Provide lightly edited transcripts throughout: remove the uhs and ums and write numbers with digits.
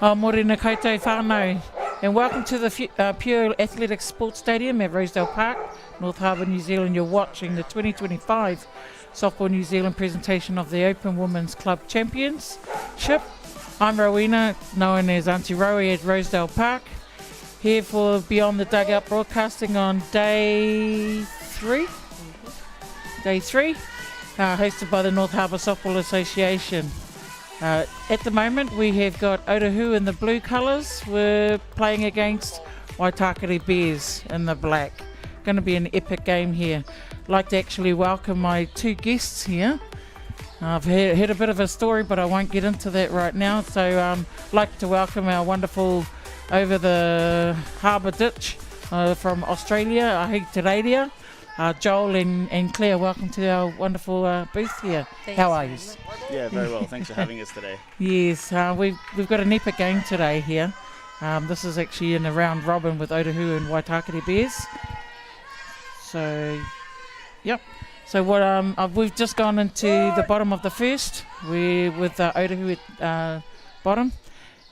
Morena koutou whānau, and welcome to the Pure Athletics Sports Stadium at Rosedale Park, North Harbour, New Zealand. You're watching the 2025 Softball New Zealand presentation of the Open Women's Club Championship. I'm Rowena, known as Auntie Rowie at Rosedale Park, here for Beyond the Dugout broadcasting on day three, hosted by the North Harbour Softball Association. At the moment, we have got Otahuhu in the blue colours. We're playing against Waitakere Bears in the black. Going to be an epic game here. I'd like to actually welcome my two guests here. I've heard a bit of a story, but I won't get into that right now. So I'd like to welcome our wonderful over the harbour ditch from Australia, Ahitarania. Joel and Claire, welcome to our wonderful booth here. Thanks. How are you? Yeah, very well. Thanks for having us today. Yes, we've got an epic game today here. This is actually in a round robin with Otahuhu and Waitakere Bears. So, yep. So what we've just gone into the bottom of the first. We're with Otahuhu at bottom,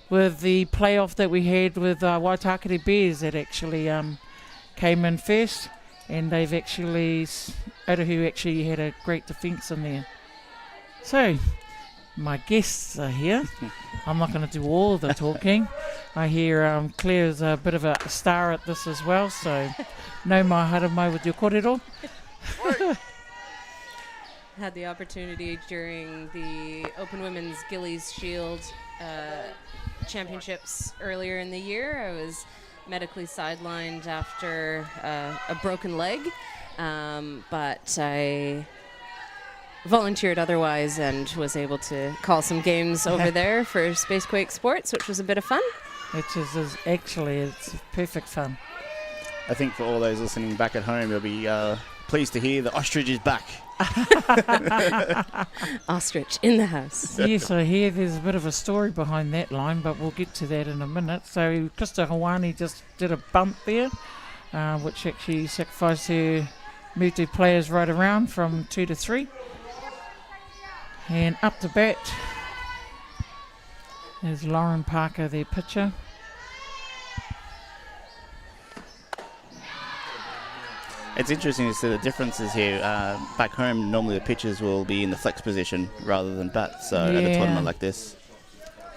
with the playoff that we had with Waitakere Bears that actually came in first. And they've Otahuhu actually had a great defence in there. So, my guests are here. I'm not going to do all the talking. I hear Claire's a bit of a star at this as well, so no mai hara mai with your kōrero. Had the opportunity during the Open Women's Gillies Shield championships earlier in the year. I was medically sidelined after a broken leg, but I volunteered otherwise and was able to call some games over there for Spacequake Sports, which was a bit of fun. It's perfect fun. I think for all those listening back at home, you'll be pleased to hear the ostrich is back. Ostrich in the house. Yes, I hear there's a bit of a story behind that line, but we'll get to that in a minute. So Krista Hawani just did a bump there, which actually sacrificed her, moved her players right around from 2 to 3. And up to bat is Lauren Parker, their pitcher. It's interesting to see the differences here. Back home, normally the pitchers will be in the flex position rather than bat, so at a tournament like this.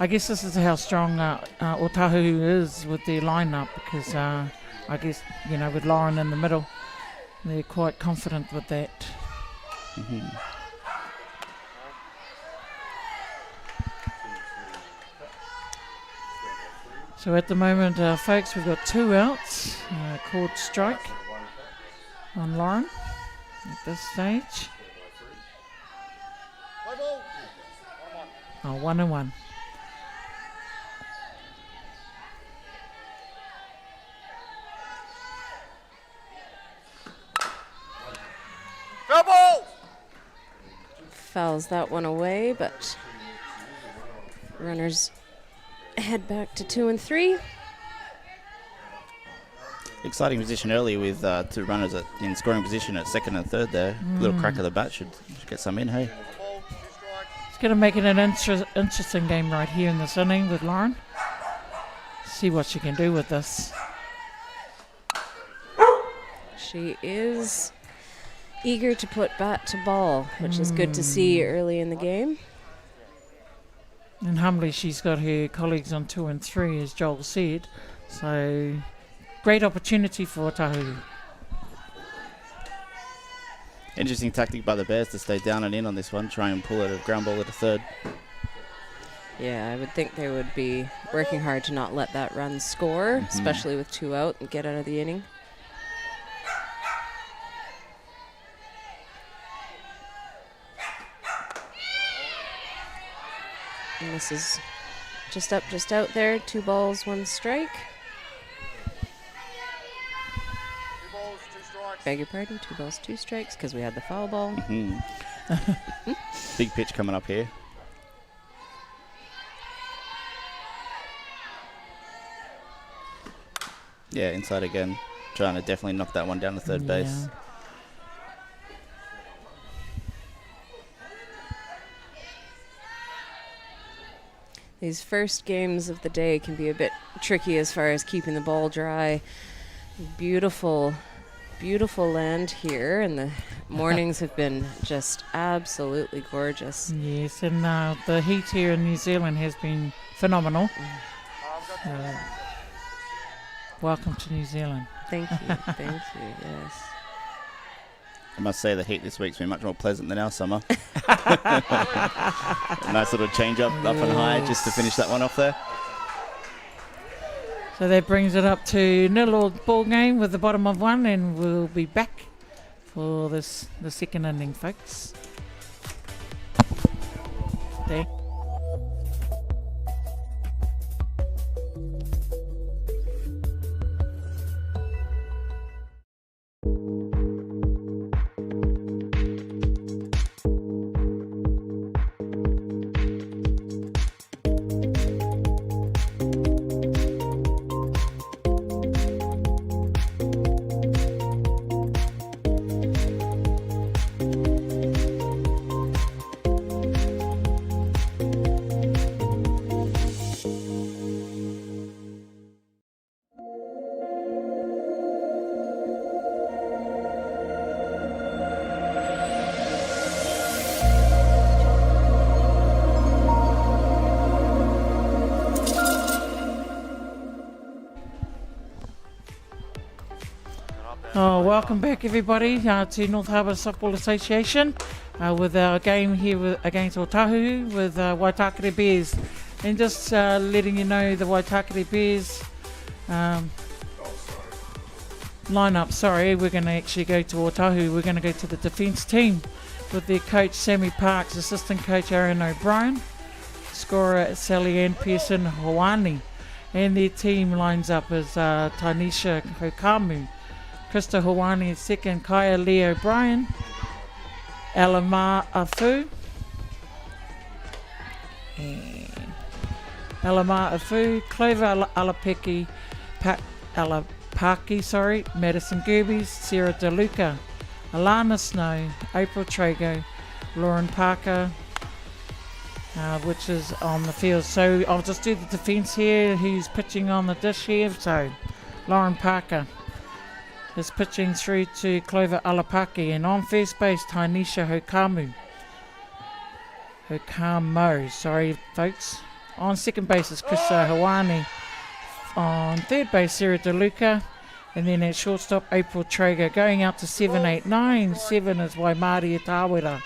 I guess this is how strong Otahuhu is with their lineup, because I guess, with Lauren in the middle, they're quite confident with that. Mm-hmm. So at the moment, folks, we've got 2 outs, called strike on Lauren at this stage. 1-1. Fouls that one away, but runners head back to 2 and 3. Exciting position early with 2 runners in scoring position at second and third there. Little crack of the bat should get some in, hey? It's going to make it an interesting game right here in this inning with Lauren. See what she can do with this. She is eager to put bat to ball, which is good to see early in the game. And humbly, she's got her colleagues on 2 and 3, as Joel said. So, great opportunity for Otahuhu. Interesting tactic by the Bears to stay down and in on this one, try and pull it a ground ball at a third. Yeah, I would think they would be working hard to not let that run score, especially with 2 out, and get out of the inning. And this is just up, just out there. 2 balls, 1 strike. 2 balls, 2 strikes. Beg your pardon, 2 balls, 2 strikes, because we had the foul ball. Big pitch coming up here. Yeah, inside again. Trying to definitely knock that one down to third base. These first games of the day can be a bit tricky as far as keeping the ball dry. Beautiful, beautiful land here, and the mornings have been just absolutely gorgeous. Yes, and the heat here in New Zealand has been phenomenal. Welcome to New Zealand. Thank you, thank you, yes. I must say the heat this week's been much more pleasant than our summer. A nice little change up and high just to finish that one off there. So that brings it up to 0 ball game with the bottom of 1, and we'll be back for the second inning, folks. There. Oh, welcome back everybody to North Harbour Softball Association with our game here against Otahuhu with Waitakere Bears. And just letting you know the Waitakere Bears lineup. Sorry, we're going to actually go to Otahuhu. We're going to go to the defence team with their coach Sammy Parks, assistant coach Aaron O'Brien, scorer Sally Ann Pearson Hawani, and their team lines up as Tanisha Hokamu, Krista Hawani second, Kaya Lee O'Brien, Alama Afu, Clover Alapeki, Alapaki, Madison Gerbes, Sarah DeLuca, Alana Snow, April Trago, Lauren Parker, which is on the field. So I'll just do the defence here, who's pitching on the dish here. So Lauren Parker is pitching through to Clover Alapaki, and on first base Tanisha Hokamo, sorry folks. On second base is Krista Hawani. On third base Sarah DeLuca, and then at shortstop April Traeger. Going out to 7, 8, 9. 7 is Waimari Tawera.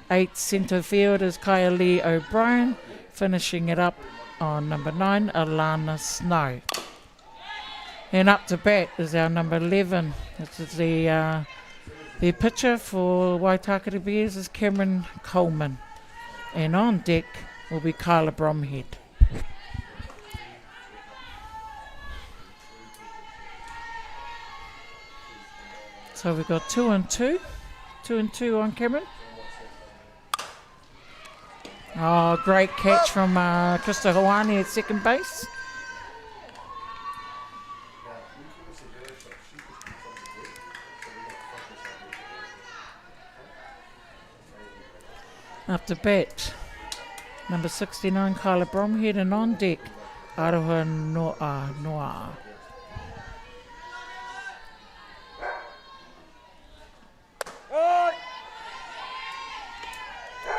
8 centre field is Kaya Lee O'Brien. Finishing it up on number 9, Alana Snow. And up to bat is our number 11. This is the pitcher for Waitakere Bears is Cameron Coleman. And on deck will be Kyla Bromhead. So we've got 2 and 2. 2 and 2 on Cameron. Oh, great catch from Krista Hawani at second base. Up to bat, number 69, Kyla Bromhead, and on deck, Aroha Noa.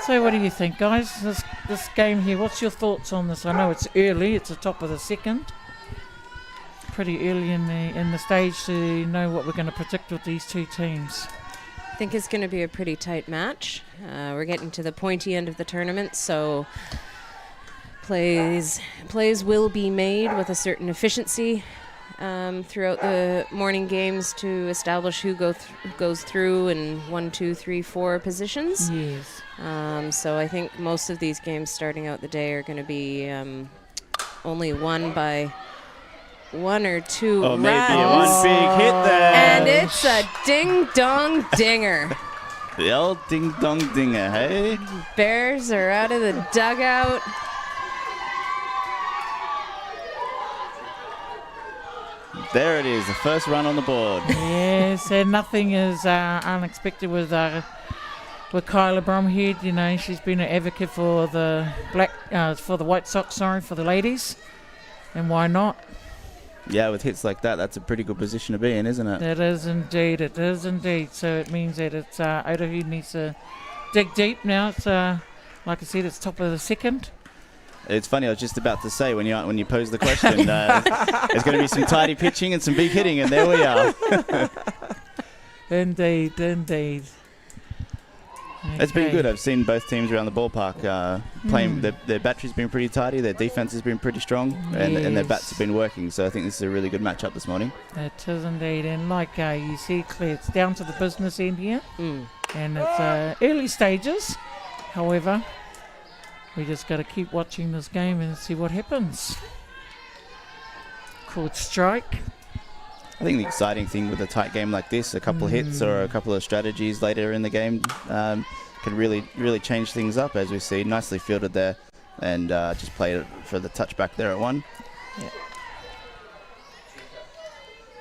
So what do you think, guys? This game here, what's your thoughts on this? I know it's early, it's the top of the second. Pretty early in the stage to know what we're going to predict with these two teams. I think it's going to be a pretty tight match. We're getting to the pointy end of the tournament, so plays will be made with a certain efficiency throughout the morning games to establish who goes through in 1, 2, 3, 4 positions. Yes. So I think most of these games starting out the day are going to be only won by 1 or 2 runs. Maybe one big hit there. And it's a ding-dong dinger. The old ding-dong dinger, hey? Bears are out of the dugout. There it is, the first run on the board. Yes, and nothing is unexpected with with Kyla Bromhead. You know, she's been an advocate for the White Sox, for the ladies, and why not? Yeah, with hits like that, that's a pretty good position to be in, isn't it? It is indeed. It is indeed. So it means that it's Otahuhu needs to dig deep now. It's like I said, it's top of the second. It's funny. I was just about to say when you posed the question, there's going to be some tidy pitching and some big hitting, and there we are. Indeed. It's been Okay. good. I've seen both teams around the ballpark playing. Their battery's been pretty tidy. Their defense has been pretty strong, and their Yes. bats have been working. So I think this is a really good matchup this morning. It is indeed. And like you see, Claire, it's down to the business end here. Mm. And it's early stages. However, we just got to keep watching this game and see what happens. Called strike. I think the exciting thing with a tight game like this, a couple of hits or a couple of strategies later in the game can really change things up, as we see. Nicely fielded there, and just played it for the touchback there at one. Yeah.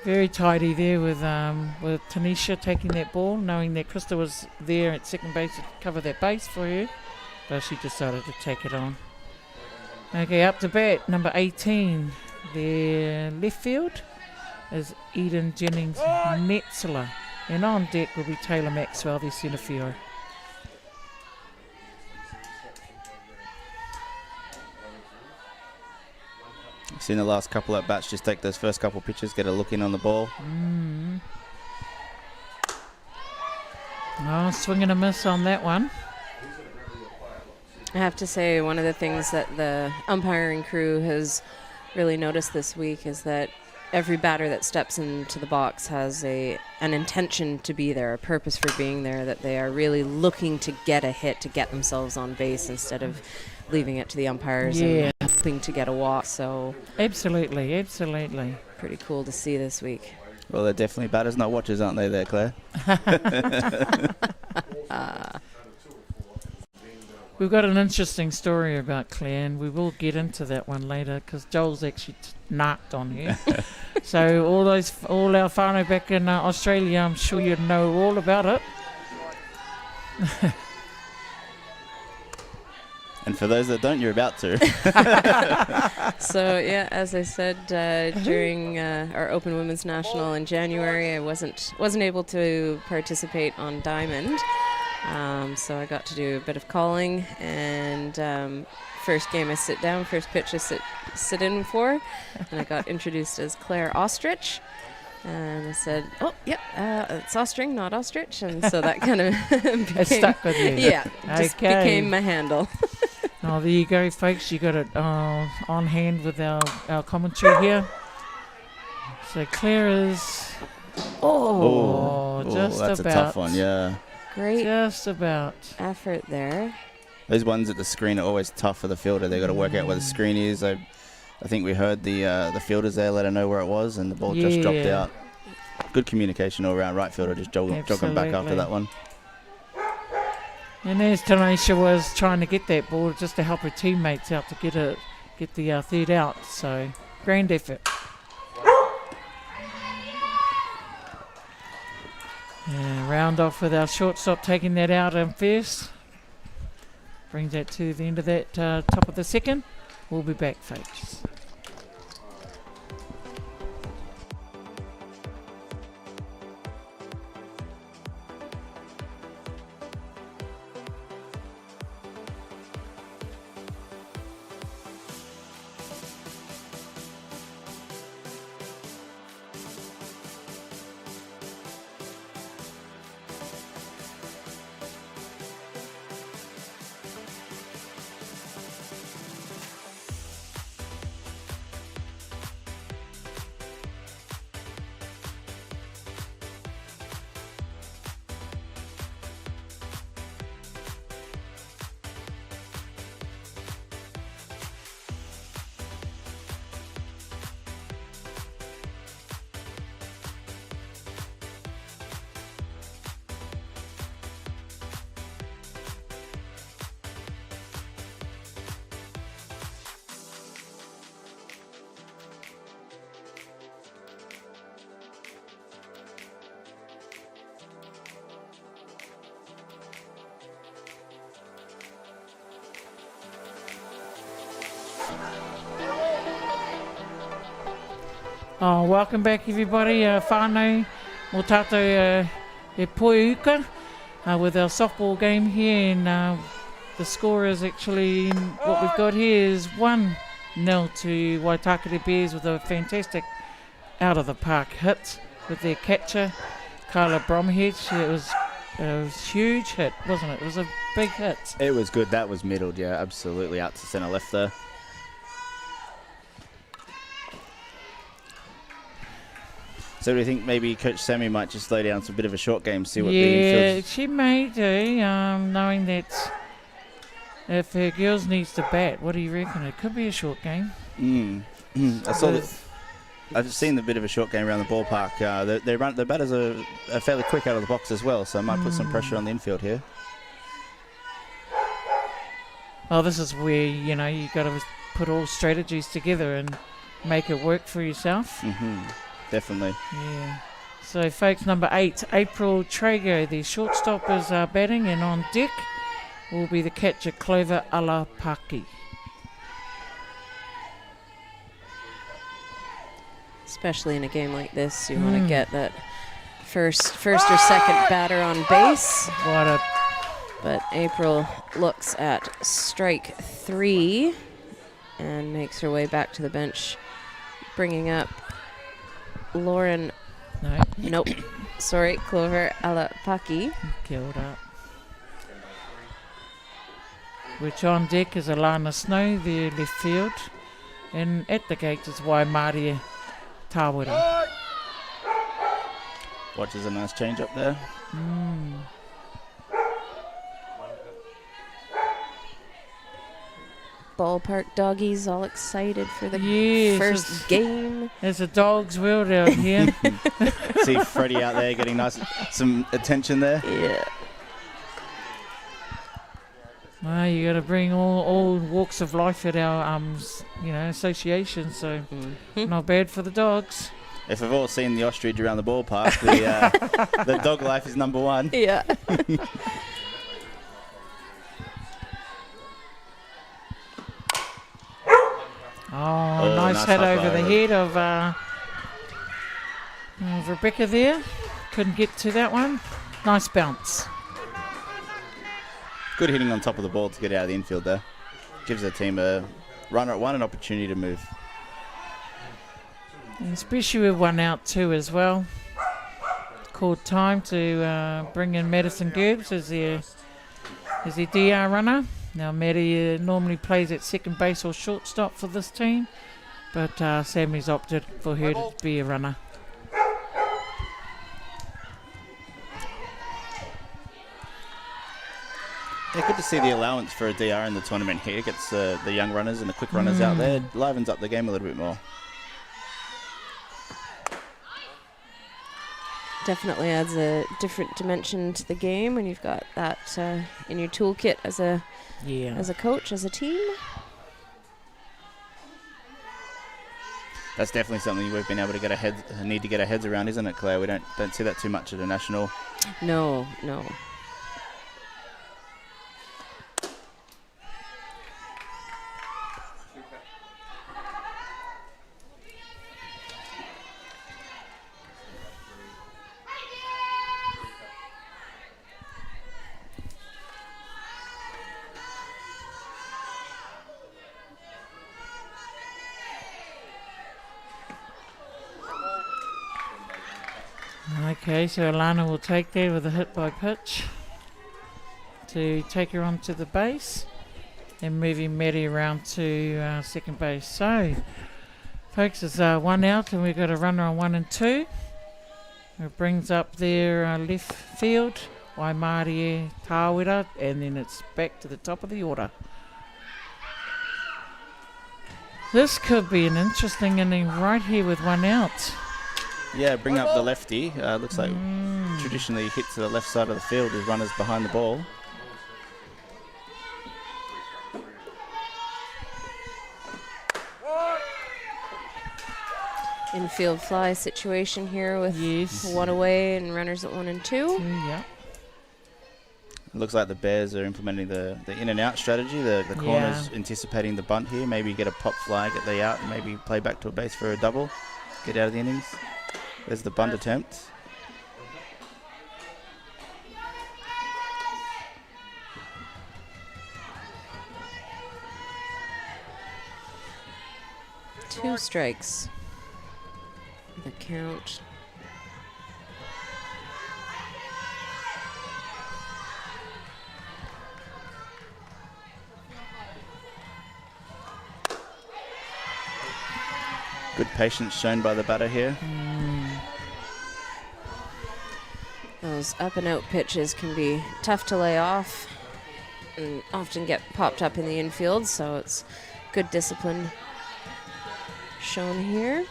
Very tidy there with Tanisha taking that ball, knowing that Krista was there at second base to cover that base for her, but she decided to take it on. Okay, up to bat, number 18, their left field is Eden Jennings Metzler, and on deck will be Taylor Maxwell, their centre fielder. Seen the last couple at bats just take those first couple pitches, get a look in on the ball. Oh, swing and a miss on that one. I have to say, one of the things that the umpiring crew has really noticed this week is that every batter that steps into the box has an intention to be there, a purpose for being there, that they are really looking to get a hit, to get themselves on base instead of leaving it to the umpires and hoping to get a walk. So Absolutely. pretty cool to see this week. Well, they're definitely batters, not watchers, aren't they there, Claire? We've got an interesting story about Claire, and we will get into that one later because Joel's actually narked on her. So all our whānau back in Australia, I'm sure you'd know all about it. And for those that don't, you're about to. So yeah, as I said during our Open Women's National in January, I wasn't able to participate on Diamond, so I got to do a bit of calling. And first game I sit down, first pitch I sit in for, and I got introduced as Claire Ostrich. And I said, "Oh, yep, it's Ostring, not Ostrich," and so that kind of It stuck with you. Yeah, just Okay. became my handle. Oh, there you go, folks. You got it on hand with our commentary here. So Claire is... just that's about. a tough one, yeah. Great Just about. effort there. Those ones at the screen are always tough for the fielder. They've got to work out where the screen is. I think we heard the fielders there let her know where it was, and the ball just dropped Yeah. out. Good communication all around. Right fielder just jogging back after Absolutely. that one. And as Tanisha was trying to get that ball just to help her teammates out to get the third out. So, grand effort. And round off with our shortstop taking that out first. Brings that to the end of that top of the second. We'll be back, folks. Oh, welcome back everybody. Whānau mō tātou e poiuka with our softball game here, and the score is actually, what we've got here is 1-0 to Waitakere Bears with a fantastic out of the park hit with their catcher, Kyla Bromhead. It was a huge hit, wasn't it? It was a big hit. It was good. That was middled, yeah, absolutely out to centre left there. So do you think maybe Coach Sammy might just lay down some bit of a short game, see what the infield... She may do, knowing that if her girls needs to bat, what do you reckon? It could be a short game. I've seen the bit of a short game around the ballpark. The batters are fairly quick out of the box as well, so it might put some pressure on the infield here. Well, this is where, you got to put all strategies together and make it work for yourself. Definitely. Yeah. So, folks, number 8, April Trago, the shortstop, is batting, and on deck will be the catcher, Clover Alapaki. Especially in a game like this, you want to get that first or second batter on base. But April looks at strike 3 and makes her way back to the bench, bringing up Lauren. Nope. Sorry, Clover Alapaki. Killed up. Which on deck is Alana Snow, the left field. And at the gate is Waimarie Tāwera. Watches a nice change up there. Ballpark doggies all excited for the first game. There's a dog's world out here. See Freddie out there getting some attention there. Yeah. Well, you got to bring all walks of life at our association, so not bad for the dogs. If we've all seen the ostrich around the ballpark, the dog life is number 1. Yeah. Nice hit over the head of Rebecca there. Couldn't get to that one. Nice bounce. Good hitting on top of the ball to get out of the infield there. Gives the team a runner at 1 an opportunity to move. And especially with 1 out too as well. Called time to bring in Madison Gerbes as their DR runner. Now Maddie normally plays at second base or shortstop for this team, but Sammy's opted for her to be a runner. Yeah, good to see the allowance for a DR in the tournament here. Gets the young runners and the quick runners out there. Livens up the game a little bit more. Definitely adds a different dimension to the game when you've got that in your toolkit as a coach, as a team. That's definitely something we've been able to need to get our heads around, isn't it, Claire? We don't see that too much at a national. No. Okay, so Alana will take that with a hit by pitch to take her onto the base and moving Maddie around to second base. So, folks, it's 1 out and we've got a runner on 1 and 2. It brings up their left field, Waimarie Tāwera, and then it's back to the top of the order. This could be an interesting inning right here with 1 out. Yeah, bring up the lefty. Looks like traditionally hits to the left side of the field with runners behind the ball. Infield fly situation here with 1 away and runners at 1 and 2. Yeah. It looks like the Bears are implementing the in and out strategy. The corners anticipating the bunt here. Maybe get a pop fly, get the out, and maybe play back to a base for a double. Get out of the innings. There's the bunt attempt. Two strikes. The count. Good patience shown by the batter here. Those up and out pitches can be tough to lay off and often get popped up in the infield, so it's good discipline shown here.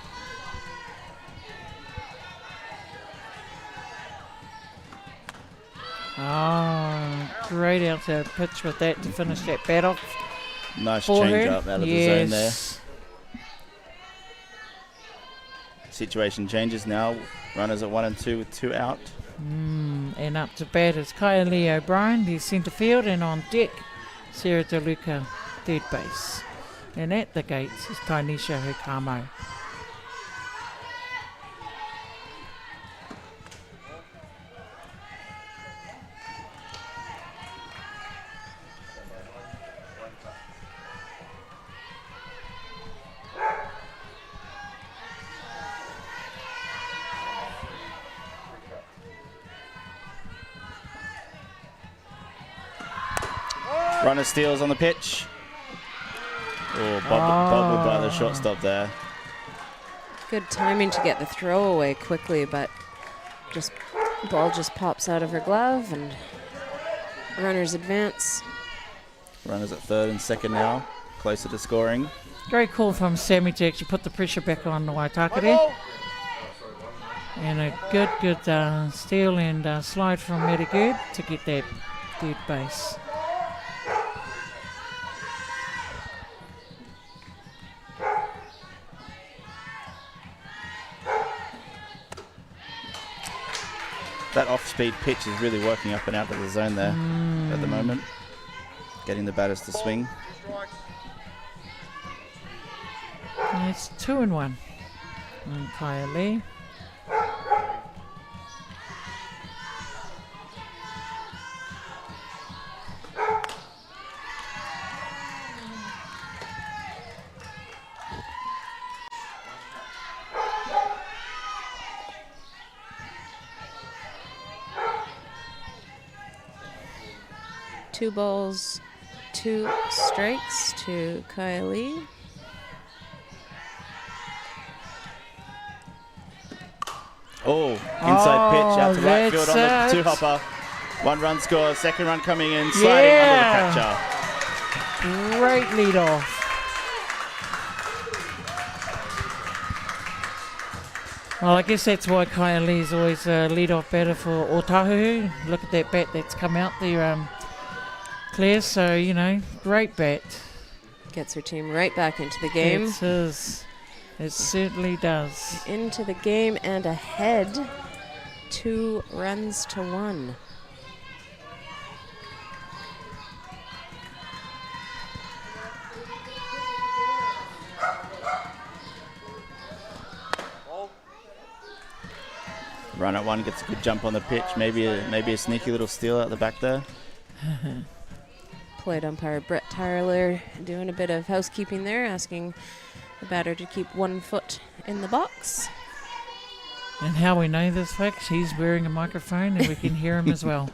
Oh, great outside pitch with that to finish that bat off. Nice for change her. up out of the zone there. Yes. Situation changes now. Runners at 1 and 2 with 2 out. And up to bat is Kylie O'Brien, the centre field, and on deck, Sarah DeLuca, third base. And at the gates is Tainisha Hukamo. Runner steals on the pitch. Oh, bobbled by the shortstop there. Good timing to get the throw away quickly, but ball just pops out of her glove and runners advance. Runners at third and second now, closer to scoring. Great call from Sammy to actually put the pressure back on the Waitakere. And a good steal and slide from Maddie Gerb to get that third base. That off-speed pitch is really working up and out of the zone there at the moment. Getting the batters to swing. And it's 2-1. And Kaya Lee. Two balls, 2 strikes to Kylie. Oh, inside pitch out to right field on the that's it. two-hopper. 1 run score, second run coming in, sliding under the catcher. Great lead off. Well, I guess that's why Kaya Lee's always a lead-off batter for Ōtāhuhu. Look at that bat that's come out there, Claire. So, you know, great bat. Gets her team right back into the game. It is. It certainly does. Into the game and ahead, 2 runs to 1. Run at 1 gets a good jump on the pitch. Maybe a sneaky little steal out the back there. Plate umpire Brett Tyler doing a bit of housekeeping there, asking the batter to keep 1 foot in the box. And how we know this, folks, he's wearing a microphone and we can hear him as well.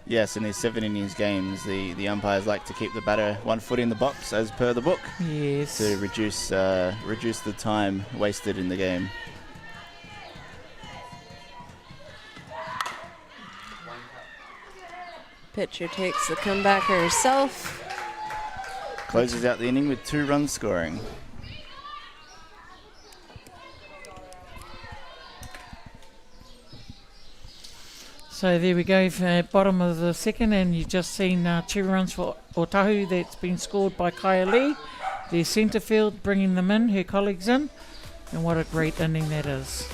Yes, in these 7 innings games, the umpires like to keep the batter 1 foot in the box as per the book. Yes. To reduce the time wasted in the game. Pitcher takes the comebacker herself. Closes out the inning with 2 runs scoring. So there we go, bottom of the second, and you've just seen 2 runs for Otahuhu that's been scored by Kaya Lee. Their centre field bringing them in, her colleagues in. And what a great inning that is.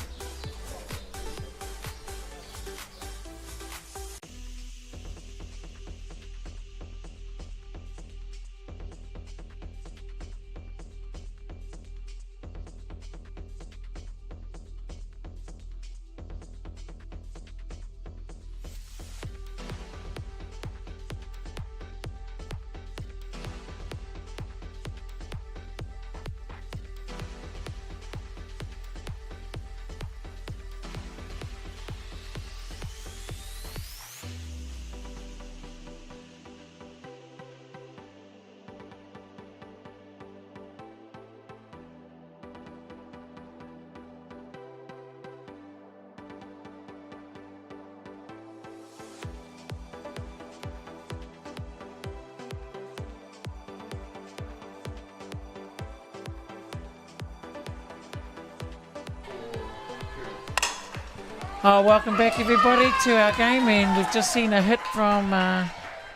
Oh, welcome back everybody to our game, and we've just seen a hit from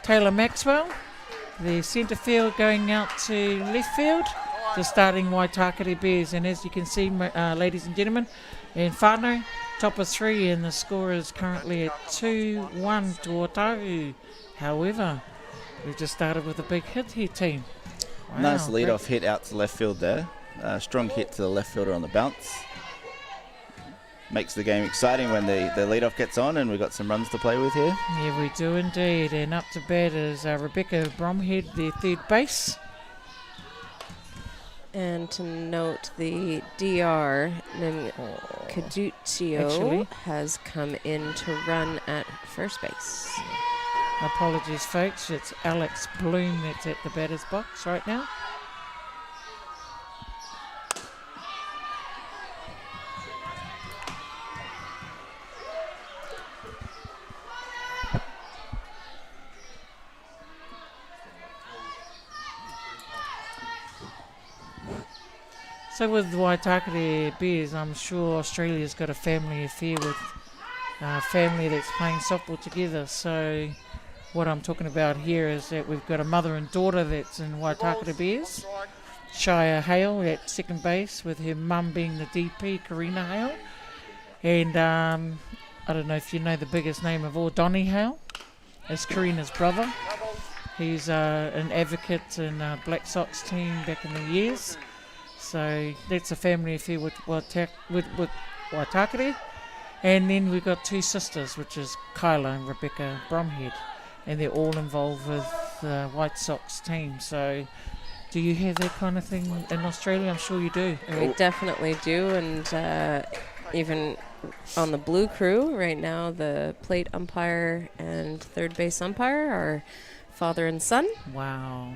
Taylor Maxwell. The centre field going out to left field, the starting Waitakere Bears. And as you can see, ladies and gentlemen, in whānau, top of 3, and the score is currently at 2-1 to Otahuhu. However, we've just started with a big hit here, team. Wow, Nice lead-off hit out to left field there. Strong hit to the left fielder on the bounce. Makes the game exciting when the lead-off gets on, and we've got some runs to play with here. Yeah, we do indeed. And up to bat is Rebecca Bromhead, their third base. And to note, the DR, Kadutio, Actually. has come in to run at first base. Apologies, folks. It's Alex Bloom that's at the batter's box right now. So with the Waitakere Bears, I'm sure Australia's got a family affair with a family that's playing softball together. So what I'm talking about here is that we've got a mother and daughter that's in Waitakere Bears. Shia Hale at second base, with her mum being the DP, Karina Hale. And I don't know if you know the biggest name of all, Donnie Hale. It's Karina's brother. He's an advocate in Black Sox team back in the years. So that's a family affair with Waitakere. And then we've got two sisters, which is Kyla and Rebecca Bromhead. And they're all involved with the White Sox team. So do you have that kind of thing in Australia? I'm sure you do. We definitely do, and even on the blue crew right now, the plate umpire and third base umpire are father and son. Wow.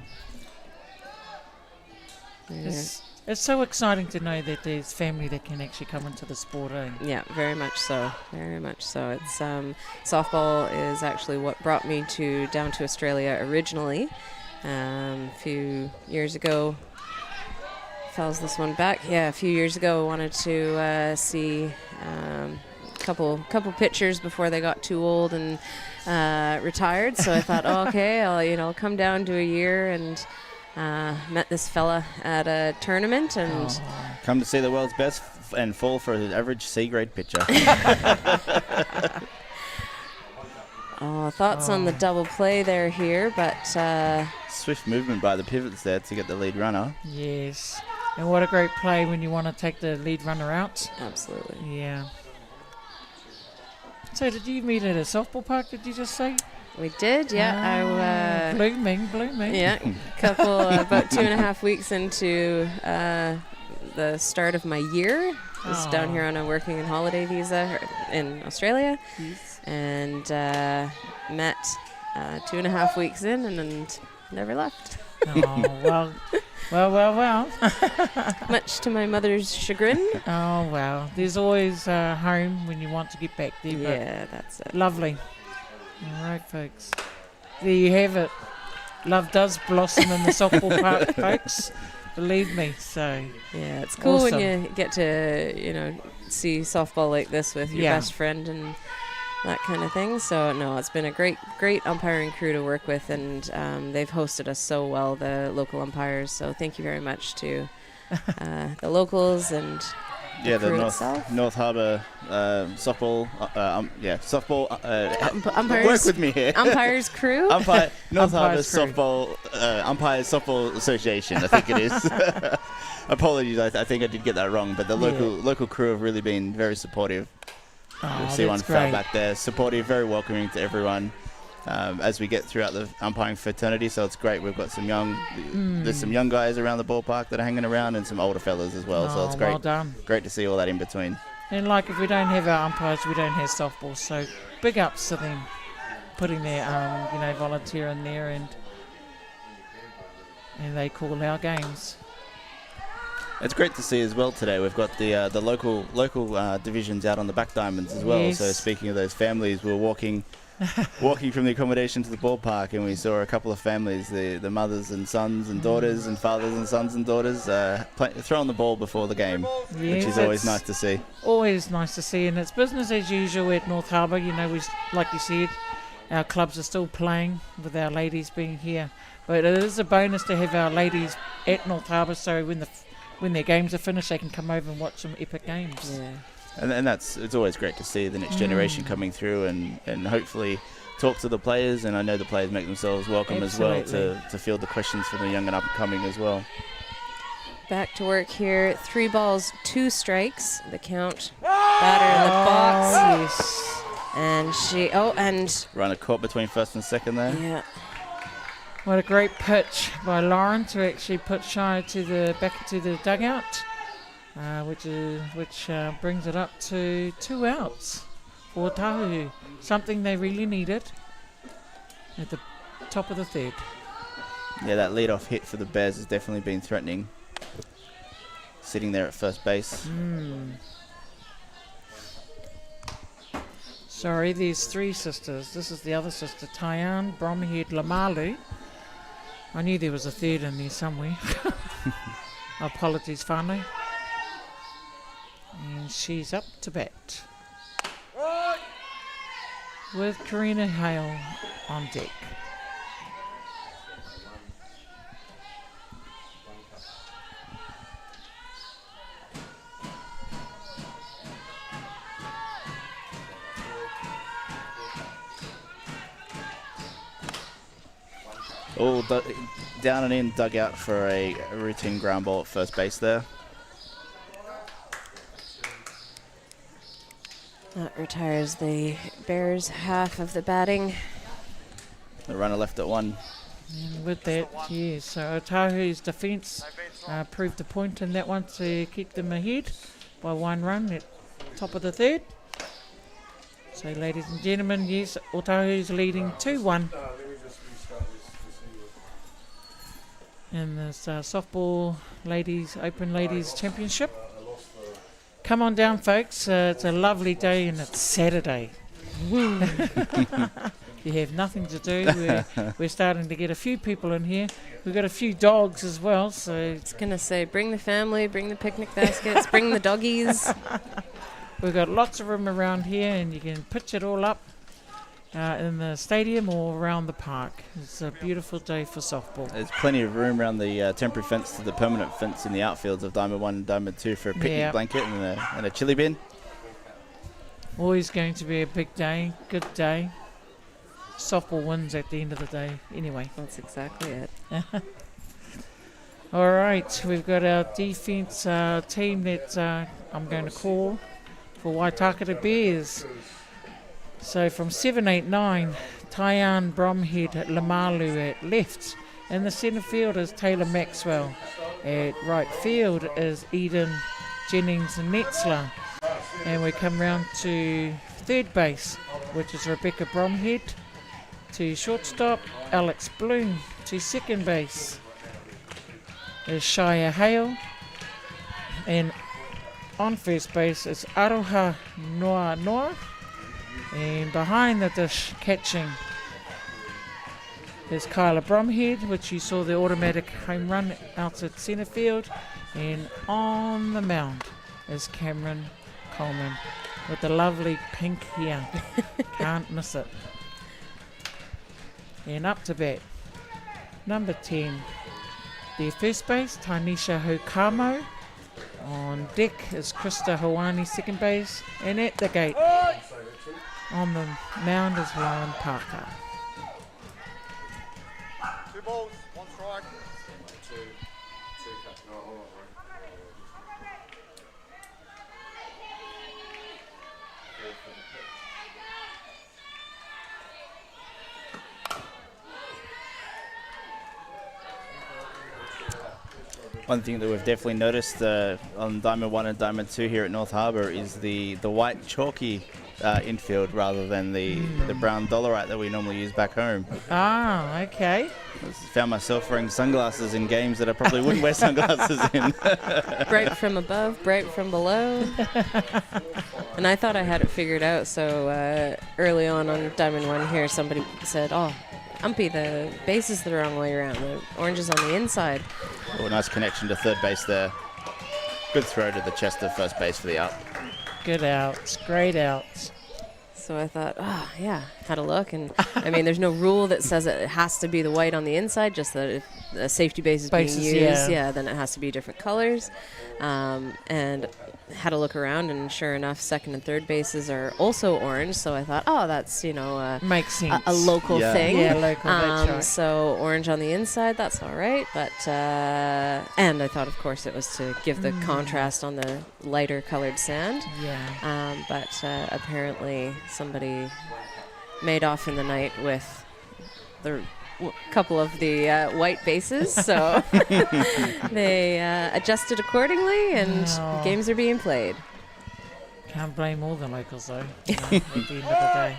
Yeah. It's so exciting to know that there's family that can actually come into the sport, eh? Yeah, very much so. Very much so. It's softball is actually what brought me down to Australia originally. A few years ago, fouls this one back. Yeah, a few years ago, I wanted to see a couple pitchers before they got too old and retired. So I thought, okay, I'll come down to a year, and met this fella at a tournament, and Come to see the world's best and fall for an average C-grade pitcher. thoughts on the double play there here, but Swift movement by the pivots there to get the lead runner. Yes. And what a great play when you want to take the lead runner out. absolutely. Yeah. So did you meet at a softball park, did you just say? We did, yeah. Blooming. Yeah, couple about 2.5 weeks into the start of my year. I was down here on a working and holiday visa in Australia, and met 2.5 weeks in, and never left. Oh, well. Much to my mother's chagrin. Oh, wow. There's always home when you want to get back there. Yeah, that's it. But lovely. All right, folks. There you have it. Love does blossom in the softball park, folks. Believe me. So Yeah, it's cool awesome. when you get to, see softball like this with your best friend and that kind of thing. So, no, it's been a great umpiring crew to work with, and they've hosted us so well, the local umpires. So thank you very much to the locals and Yeah, the crew North itself. North Harbour softball. Softball. Umpires. Work with me here. Umpires crew. North Harbour Umpires crew. Umpires Softball Association. I think it is. Apologies, I think I did get that wrong. But the local crew have really been very supportive. You'll see one fell back there, supportive, very welcoming to everyone. As we get throughout the umpiring fraternity, so it's great. We've got some there's some young guys around the ballpark that are hanging around, and some older fellas as well. So it's great. Well done. Great to see all that in between. And like if we don't have our umpires, we don't have softball. So big ups to them putting their volunteer in there, and they call our games. It's great to see as well today. We've got the local divisions out on the back diamonds as well. Yes. So speaking of those families, we're walking from the accommodation to the ballpark, and we saw a couple of families, the mothers and sons and daughters and fathers and sons and daughters throwing the ball before the game, which is always nice to see. Always nice to see, and it's business as usual at North Harbour. We, like you said, our clubs are still playing with our ladies being here, but it is a bonus to have our ladies at North Harbour, so when their games are finished, they can come over and watch some epic games. Yeah. And it's always great to see the next generation coming through and hopefully talk to the players, and I know the players make themselves welcome as well to field the questions from the young and up-and-coming as well. Back to work here. 3 balls, 2 strikes. The count. Batter in the box. Yes. And Runner caught between first and second there. yeah. What a great pitch by Lauren to actually put shy back to the dugout, which brings it up to 2 outs for Otahuhu. Something they really needed at the top of the third. Yeah, that lead-off hit for the Bears has definitely been threatening. Sitting there at first base. Sorry, there's 3 sisters. This is the other sister, Tyann Bromhead Lamalu. I knew there was a third in there somewhere. Apologies, whānau. And she's up to bat. With Karina Hale on deck. Down and in, dugout for a routine ground ball at first base there. That retires the Bears' half of the batting. The runner left at 1. And with that, yes, so Otahu's defence proved a point in that one to keep them ahead by 1 run at top of the third. So, ladies and gentlemen, yes, Otahu's leading 2-1 in this softball Open Ladies Championship. Come on down, folks. It's a lovely day and it's Saturday. You have nothing to do. We're starting to get a few people in here. We've got a few dogs as well. So I was going to say, bring the family, bring the picnic baskets, bring the doggies. We've got lots of room around here, and you can pitch it all up in the stadium or around the park. It's a beautiful day for softball. There's plenty of room around the temporary fence to the permanent fence in the outfields of Diamond 1 and Diamond 2 for a picnic blanket and a chili bin. Always going to be a big day, good day. Softball wins at the end of the day anyway. That's exactly it. All right, we've got our defence team that I'm going to call for Waitakere Bears. So from 7-8-9, Tyann Bromhead Lamalu at left. In the centre field is Taylor Maxwell. At right field is Eden Jennings Netzler. And we come round to third base, which is Rebecca Bromhead. To shortstop, Alex Bloom. To second base is Shia Hale. And on first base is Aroha Noa. And behind the dish, catching, is Kyla Bromhead, which you saw the automatic home run out at centre field. And on the mound is Cameron Coleman with the lovely pink hair. Can't miss it. And up to bat, number 10, their first base, Tanisha Hukamo. On deck is Krista Hawani, second base, and at the gate on the mound is Lauren Parker. 2 balls, 1 strike. One thing that we've definitely noticed on Diamond 1 and Diamond 2 here at North Harbour is the white chalky infield rather than the brown dollarite that we normally use back home. Ah, okay. I found myself wearing sunglasses in games that I probably wouldn't wear sunglasses in. Bright from above, bright from below. And I thought I had it figured out, so early on Diamond 1 here, somebody said, oh, Umpy, the base is the wrong way around. The orange is on the inside. Oh, nice connection to third base there. Good throw to the chest of first base for the out. Good outs, great outs. So I thought, oh, yeah, had a look. And, I mean, there's no rule that says it has to be the white on the inside, just that if a safety base is being used, then it has to be different colors. And had a look around, and sure enough, second and third bases are also orange. So I thought, oh, that's, makes sense. A local thing. Yeah, local, that's right. So orange on the inside, that's all right. But and I thought, of course, it was to give the contrast on the lighter colored sand. Yeah. But apparently somebody made off in the night with the couple of the white bases, so they adjusted accordingly, and games are being played. Can't blame all the locals though, at the end of the day.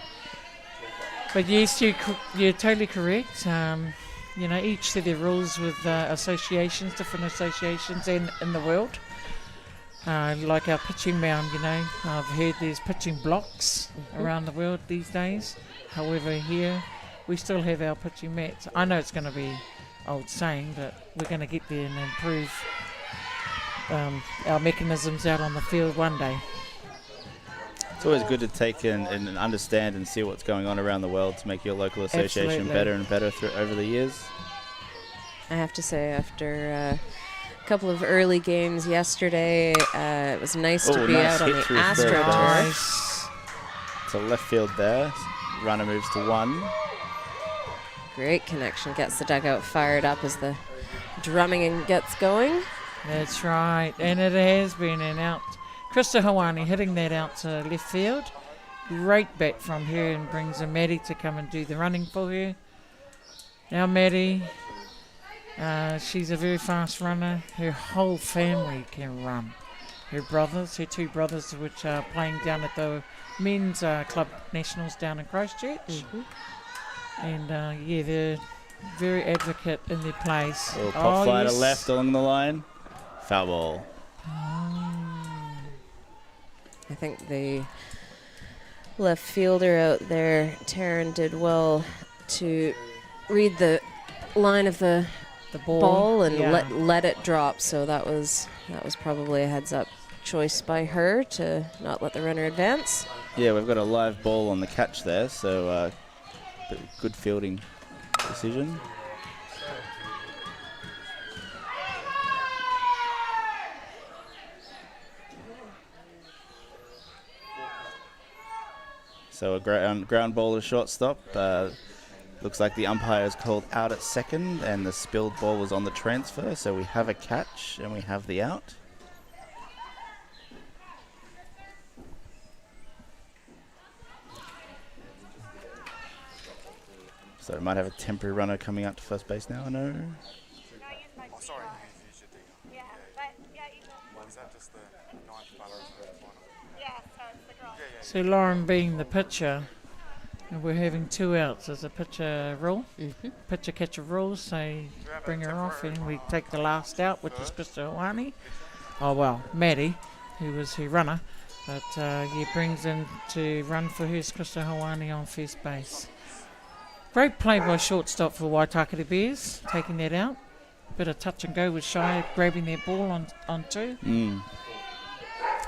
But yes, you're totally correct. Each to their rules with associations, different associations in the world. Like our pitching mound, I've heard there's pitching blocks around the world these days. However, here we still have our pitching mats. I know it's going to be old saying, but we're going to get there and improve our mechanisms out on the field one day. It's always good to take and understand and see what's going on around the world to make your local association Absolutely. better and better over the years. I have to say, after a couple of early games yesterday, it was nice to be nice out on hit the through third AstroTurf. Nice. To left field there. Runner moves to 1. Great connection, gets the dugout fired up as the drumming gets going. That's right, and it has been an out. Krista Hawani hitting that out to left field. Great bat from her, and brings in Maddie to come and do the running for her. Now Maddie, she's a very fast runner. Her whole family can run. Her two brothers, which are playing down at the men's club nationals down in Christchurch. Mm-hmm. And they're very advocate in their place. Pop fly to left along the line. Foul ball. I think the left fielder out there, Taryn, did well to read the line of the ball and let it drop. So that was probably a heads-up choice by her to not let the runner advance. Yeah, we've got a live ball on the catch there, so good fielding decision. So a ground ball to shortstop. Looks like the umpire is called out at second, and the spilled ball was on the transfer. So we have a catch and we have the out. So we might have a temporary runner coming out to first base now, I know. Oh, sorry. Yeah, but you can. Is that just the ninth batter of the final? Yeah, so it's the girl. So Lauren being the pitcher, and we're having 2 outs as a pitcher rule. Mm-hmm. Pitcher catcher rule, so bring her off and we take the last out, which is Krista Hawani. Oh well, Maddie, who was her runner, but brings in to run for her is Krista Hawani on first base. Great play by shortstop for Waitakere Bears, taking that out. Bit of touch and go with Shire grabbing their ball on 2.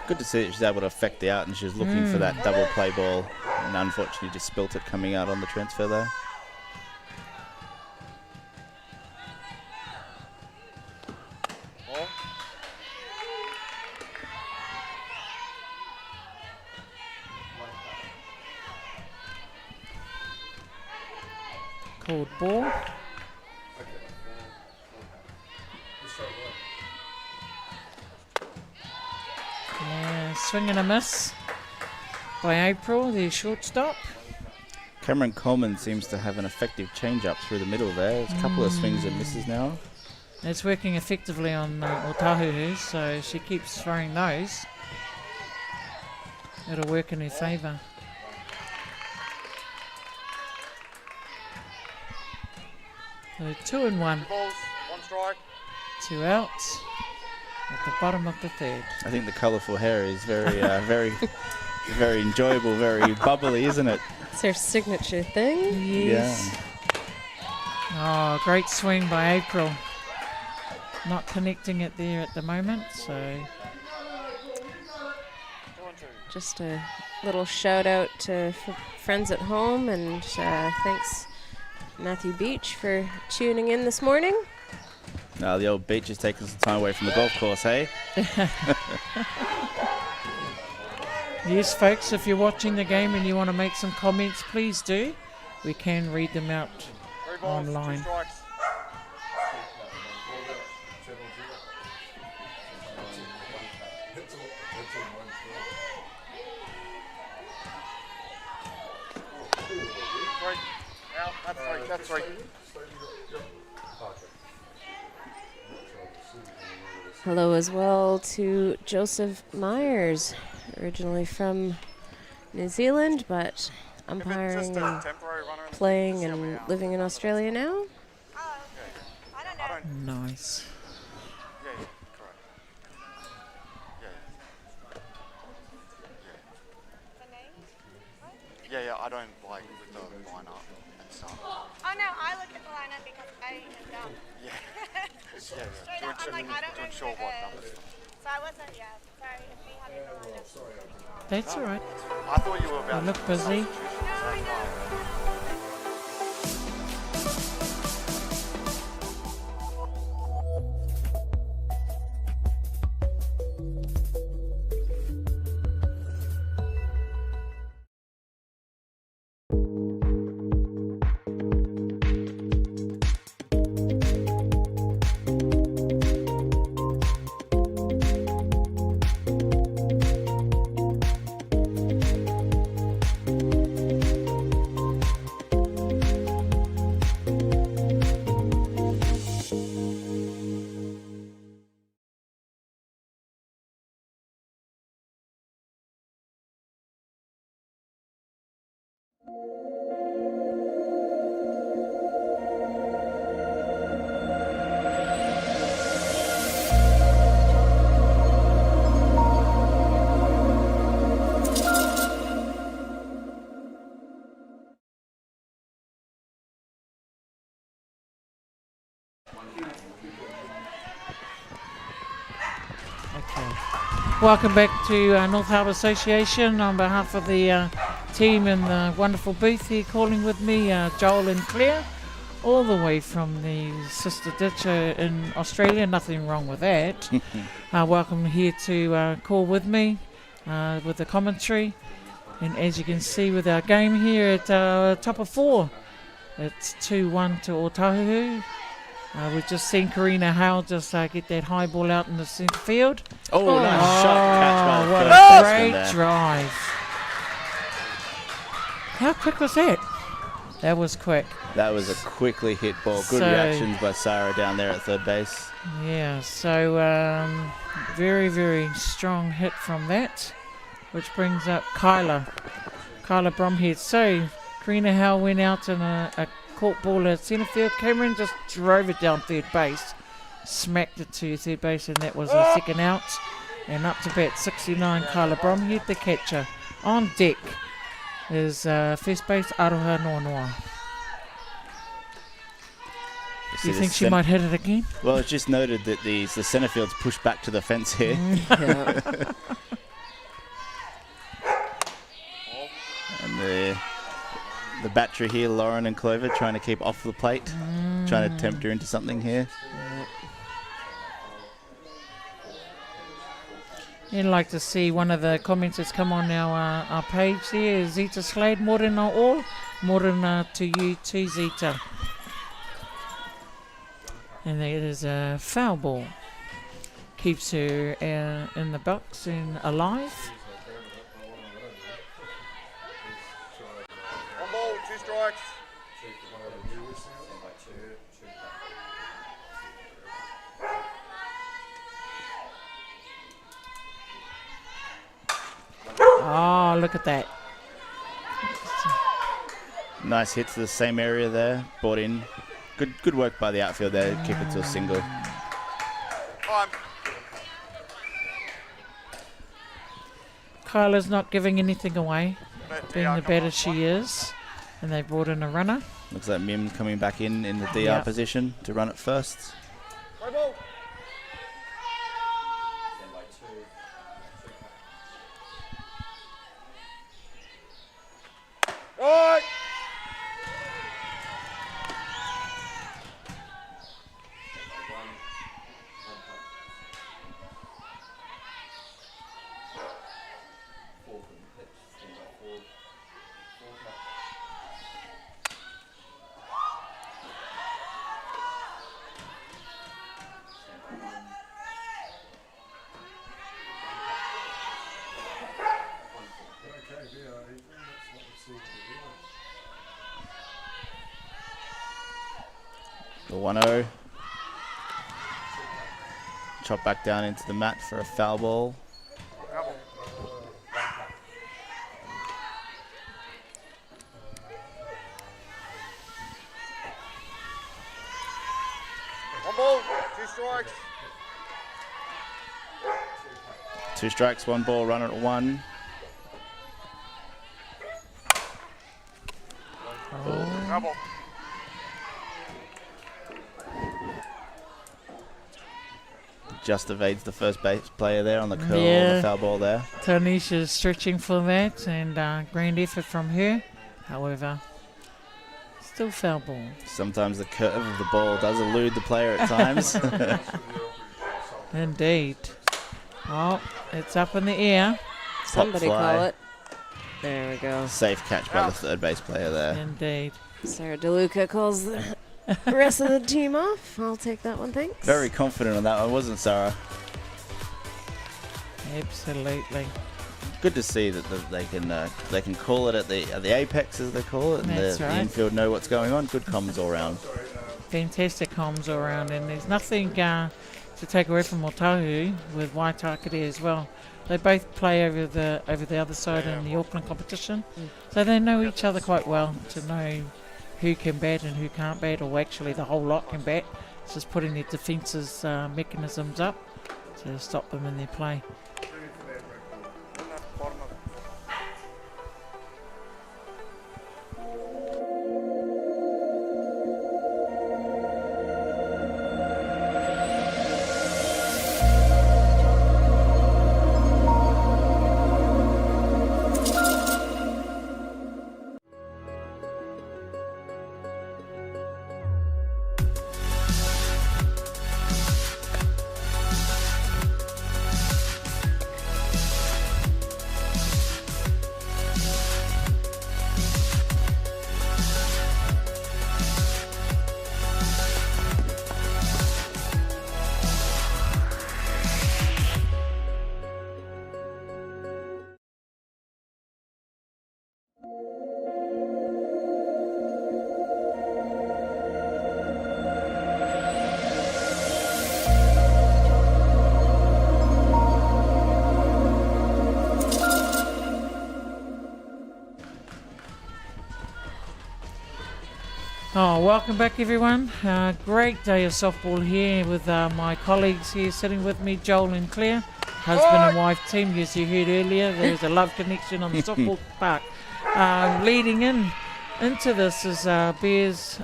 Good to see that she's able to affect the out, and she's looking for that double play ball, and unfortunately just spilt it coming out on the transfer there. called ball. Yeah, swing and a miss by April, the shortstop. Cameron Coleman seems to have an effective change-up through the middle there. There's a couple of swings and misses now. It's working effectively on Otahuhu, so she keeps throwing those. It'll work in her favour. So 2 and 1, 2 balls, 1 strike. 2 outs at the bottom of the third. I think the colourful hair is very, very enjoyable, very bubbly, isn't it? It's their signature thing. Yes. Oh, great swing by April. Not connecting it there at the moment, so 2 and 2. Just a little shout out to friends at home, and thanks Matthew Beach for tuning in this morning. The old beach is taking some time away from the golf course, hey? yes, folks, if you're watching the game and you want to make some comments, please do. We can read them out 3 balls, online. 2 strikes. Three. Out. That's 3. That's 3. Hello as well to Joseph Myers, originally from New Zealand, but umpiring and Temporary runner. playing and living in Australia now. Oh, I don't know. Nice. Yeah, correct. The name? Yeah, I don't like with the lineup and stuff. Oh no, I look at the lineup because I am dumb. Yeah. Straight To up, I'm like, I don't know ensure who what it numbers. is. So I wasn't, sorry if we had the lineup. That's all right. I thought you were You about look busy. No, I know. Okay. Welcome back to North Harbour Association. On behalf of the team in the wonderful booth here, calling with me, Joel and Claire, all the way from the sister ditch in Australia. Nothing wrong with that. Welcome here to call with me with the commentary. And as you can see with our game here at top of 4, it's 2-1 to Otahuhu. We've just seen Karina Hale just get that high ball out in the centre field. Oh, nice shot catch by the What first a baseman great there. drive. How quick was that? That was quick. That was a quickly hit ball. Good So- reactions by Sarah down there at third base. Yeah, so very, very strong hit from that, which brings up Kyla Bromhead. So Karina Hale went out in a caught ball at centre field. Cameron just drove it down third base, smacked it to third base, and that was a second out. And up to bat 69, Kyla Bromhead, the catcher. On deck is first base Aroha Noanoa. Do you See think the she might hit it again? Well, it's just noted that the centre field's pushed back to the fence here. Yeah. And the battery here, Lauren and Clover, trying to keep off the plate, trying to tempt her into something here. You'd like to see one of the comments that's come on our page there. Zita Slade, Morena all. Morena to you, 2 Zeta. And that is a foul ball. Keeps her in the box and alive. 1 ball, 2 strikes. Oh, look at that. Nice hit to the same area there. Brought in. Good work by the outfield there. Keep it to a single. Time. Kyla's not giving anything away, being DR the coming better up she one. is. And they brought in a runner. Looks like Mim coming back in the DR Yeah. position to run it first. Play ball. Right. The 1-0. Chop back down into the mat for a foul ball. Double. One ball, 2 strikes. 2 strikes, 1 ball, runner at 1. Double. Just evades the first base player there on the curl, on Yeah. the foul ball there. Tanisha's stretching for that, and grand effort from her. However, still foul ball. Sometimes the curve of the ball does elude the player at times. Indeed. Oh, it's up in the air. Somebody fly. call it. There we go. Safe catch by the third base player there. Indeed. Sarah DeLuca calls the rest of the team off. I'll take that one, thanks. Very confident on that one, wasn't Sarah? Absolutely. Good to see that they can call it at the apex, as they call it, and That's the right. infield know what's going on. Good comms all round. Fantastic comms all around, and there's nothing to take away from Otahuhu with Waitakere as well. They both play over the other side in the Auckland competition, so they know each other quite well to know who can bat and who can't bat, or actually the whole lot can bat. It's just putting their defences mechanisms up to stop them in their play. Bottom of Oh, welcome back everyone. Great day of softball here with my colleagues here sitting with me, Joel and Claire, husband and wife team. As you heard earlier, there's a love connection on the softball park. Leading into this is Otahuhu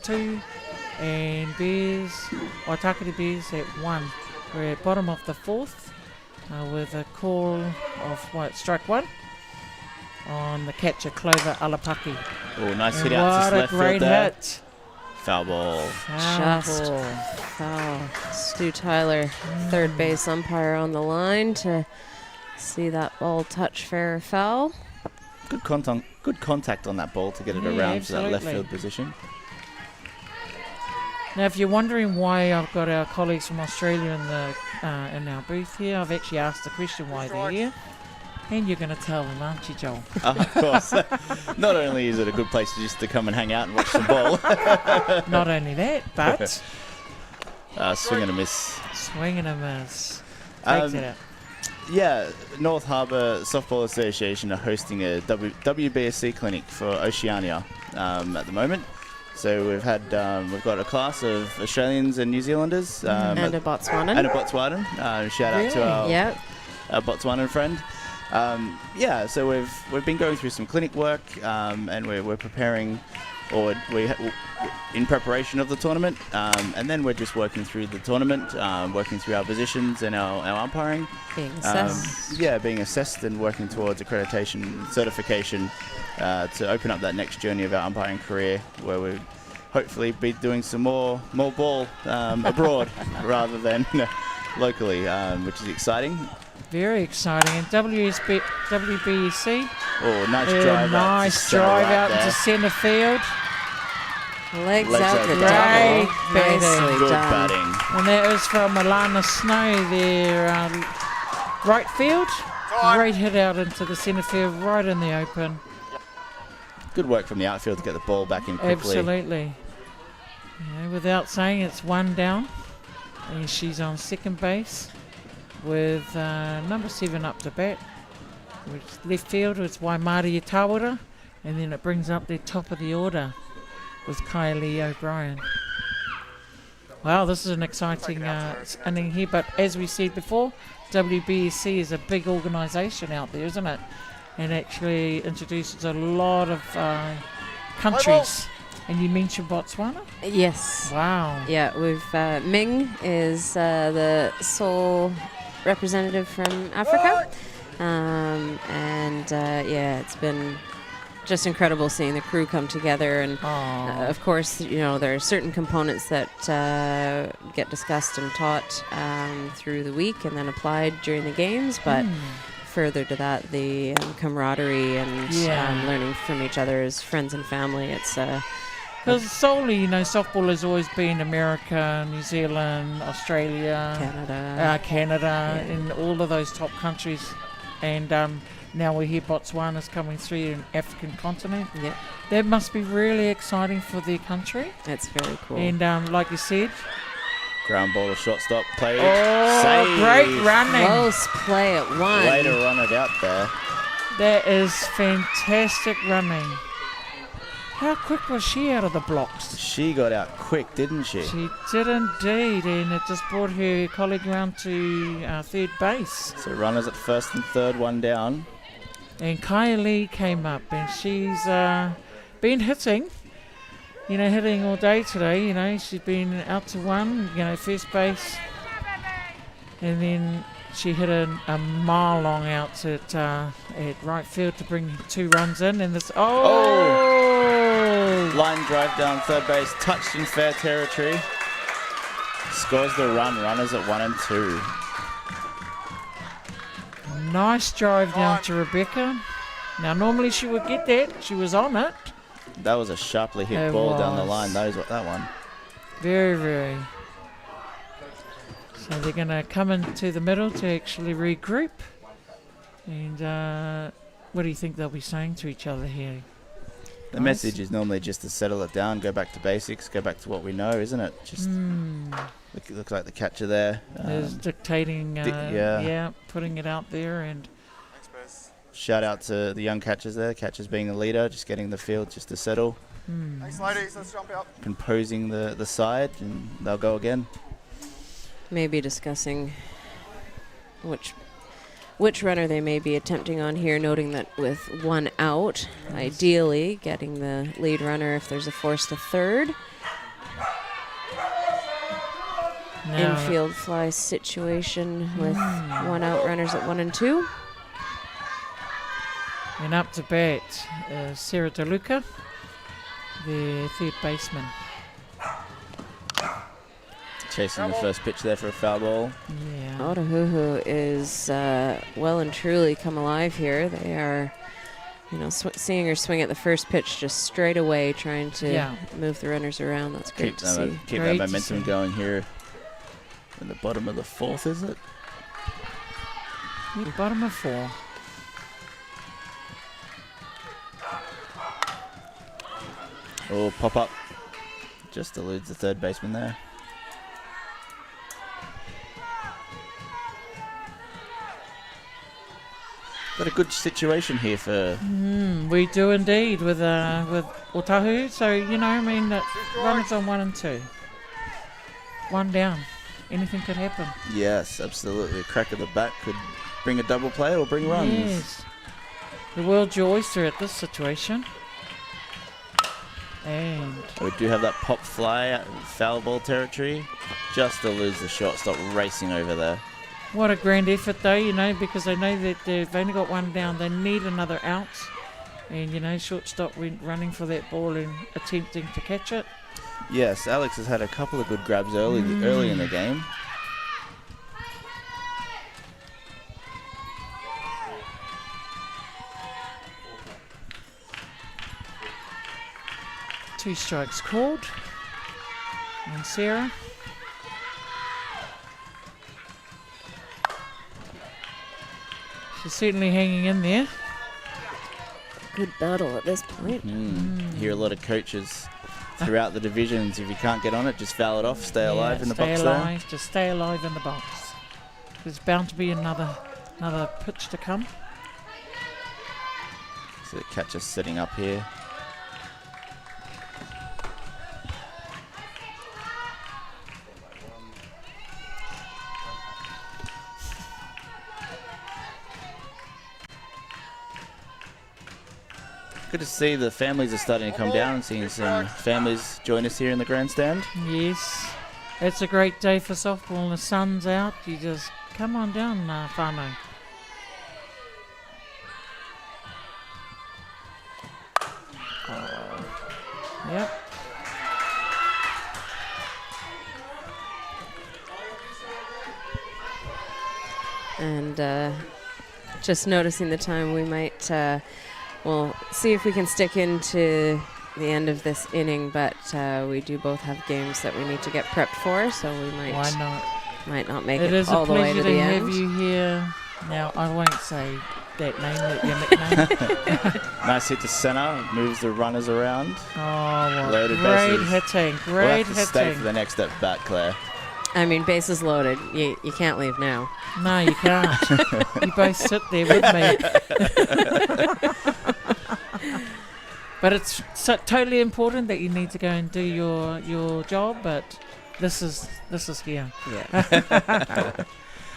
2 and Waitakere Bears at 1. We're at bottom of the 4th with a call of strike 1 on the catcher Clover Alapaki. Oh, nice hit And out to what a left great field there. hit. Foul ball. Just Foul. foul. Stu Tyler, third base umpire on the line to see that ball touch fair or foul. Good good contact on that ball to get it Yeah, around to that left absolutely. field position. Now, if you're wondering why I've got our colleagues from Australia in our booth here, I've actually asked the question why they're here, and you're going to tell them, aren't you, Joel? Of course. Not only is it a good place just to come and hang out and watch some ball. Not only that, but Swing and a miss. swing and a miss. Takes Um, it out. Yeah, North Harbour Softball Association are hosting a WBSC clinic for Oceania at the moment. So we've got a class of Australians and New Zealanders And a Botswanan. and a Botswanan. Shout out to our, Yep. our Botswanan friend. So we've been going through some clinic work and we're preparing, or in preparation of the tournament, and then we're just working through the tournament, working through our positions and our umpiring. Being assessed. Being assessed and working towards accreditation certification to open up that next journey of our umpiring career, where we'll hopefully be doing some more ball abroad rather than locally, which is exciting. Very exciting. And WBEC, Oh, nice a drive nice out drive right out there. into centre field. Legs Legs out out the the double. double. Great Nicely Good done. batting. And that was from Alana Snow there, right field. Great hit out into the centre field, right in the open. Good work from the outfield to get the ball back in quickly. Absolutely. Without saying, it's one down. And she's on second base with number 7 up to bat. Which left field is Waimari Tawara. And then it brings up the top of the order with Kylie O'Brien. Wow, this is an exciting inning here. But as we said before, WBSC is a big organisation out there, isn't it? And actually introduces a lot of countries. And you mentioned Botswana? Yes. Wow. Yeah, we've Ming is the sole representative from Africa, it's been just incredible seeing the crew come together. And of course, there are certain components that get discussed and taught through the week and then applied during the games, but further to that, the camaraderie and learning from each other as friends and family. It's because solely, softball has always been America, New Zealand, Australia, Canada, and all of those top countries. And now we hear Botswana's coming through in African continent. Yeah, That must be really exciting for their country. it's very cool. And like you said, Ground ball to shortstop, played. oh, Save. great running. Close play at one. Way to run it out there. That is fantastic running. How quick was she out of the blocks? She got out quick, didn't she? She did indeed, and it just brought her colleague round to third base. So runners at first and third, one down. And Kylie came up, and she's been hitting, hitting all day today. She's been out to one, first base, and then she hit a mile long out at right field to bring 2 runs in, and this Line drive down third base, touched in fair territory. Scores the run, runners at 1 and 2. Nice drive down to Rebecca. Now normally she would get that. She was on it. That was a sharply hit It ball down the was. line. That one. Very, very. So they're going to come into the middle to actually regroup. And what do you think they'll be saying to each other here? The message is normally just to settle it down, go back to basics, go back to what we know, isn't it? Just looks like the catcher there. Is dictating, putting it out there. And Thanks, Bess. Shout out to the young catchers there. Catchers being the leader, just getting the field just to settle, Thanks, ladies. Let's jump out. composing the side, and they'll go again. Maybe discussing which runner they may be attempting on here, noting that with 1 out, ideally getting the lead runner if there's a force to third. now, Infield fly situation with 1 out, runners at 1 and 2. and up to bat, Sarah DeLuca, the third baseman. Chasing the first pitch there for a foul ball. Yeah. Otahuhu is well and truly come alive here. They are you know, seeing her swing at the first pitch just straight away, trying to Yeah. move the runners around. That's great to see. Keep Great that to momentum see. going here. In the bottom of the fourth, is it? Bottom of 4. Oh, pop up. Just eludes the third baseman there. Got a good situation here for. We do indeed with Otahuhu. So, you know, I mean, that runners on 1 and 2. 1 down. Anything could happen. Yes, absolutely. A crack of the bat could bring a double play or bring runs. Yes. The world's your oyster at this situation. And We do have that pop fly out in foul ball territory. Just to lose the shortstop racing over there. what a grand effort, though, you know, because they know that they've only got 1 down. They need another out. And, you know, shortstop went running for that ball and attempting to catch it. Yes, Alex has had a couple of good grabs early in the game. Two strikes called. And Sarah. She's certainly hanging in there. Good battle at this point. Hear a lot of coaches throughout the divisions. If you can't get on it, just foul it off. Stay alive in the box there. Just stay alive in the box. There's bound to be another pitch to come. So the catcher's setting up here. Good to see the families are starting to come down and seeing some families join us here in the grandstand. Yes, it's a great day for softball and the sun's out. You just come on down, whānau. Yep. And just noticing the time, we might, we'll see if we can stick into the end of this inning, but we do both have games that we need to get prepped for, so we Why not? might not make It it is a all the way pleasure to to the have end. you here. Now, I won't say that name, that your nickname. Nice hit to center, moves the runners around. Oh, what Loaded great bases. hitting, We'll great have to stay for hitting. the next at bat, Claire. I mean, bases loaded. You can't leave now. No, you can't. You both sit there with me. But it's totally important that you need to go and do your job. But this is here. Yeah.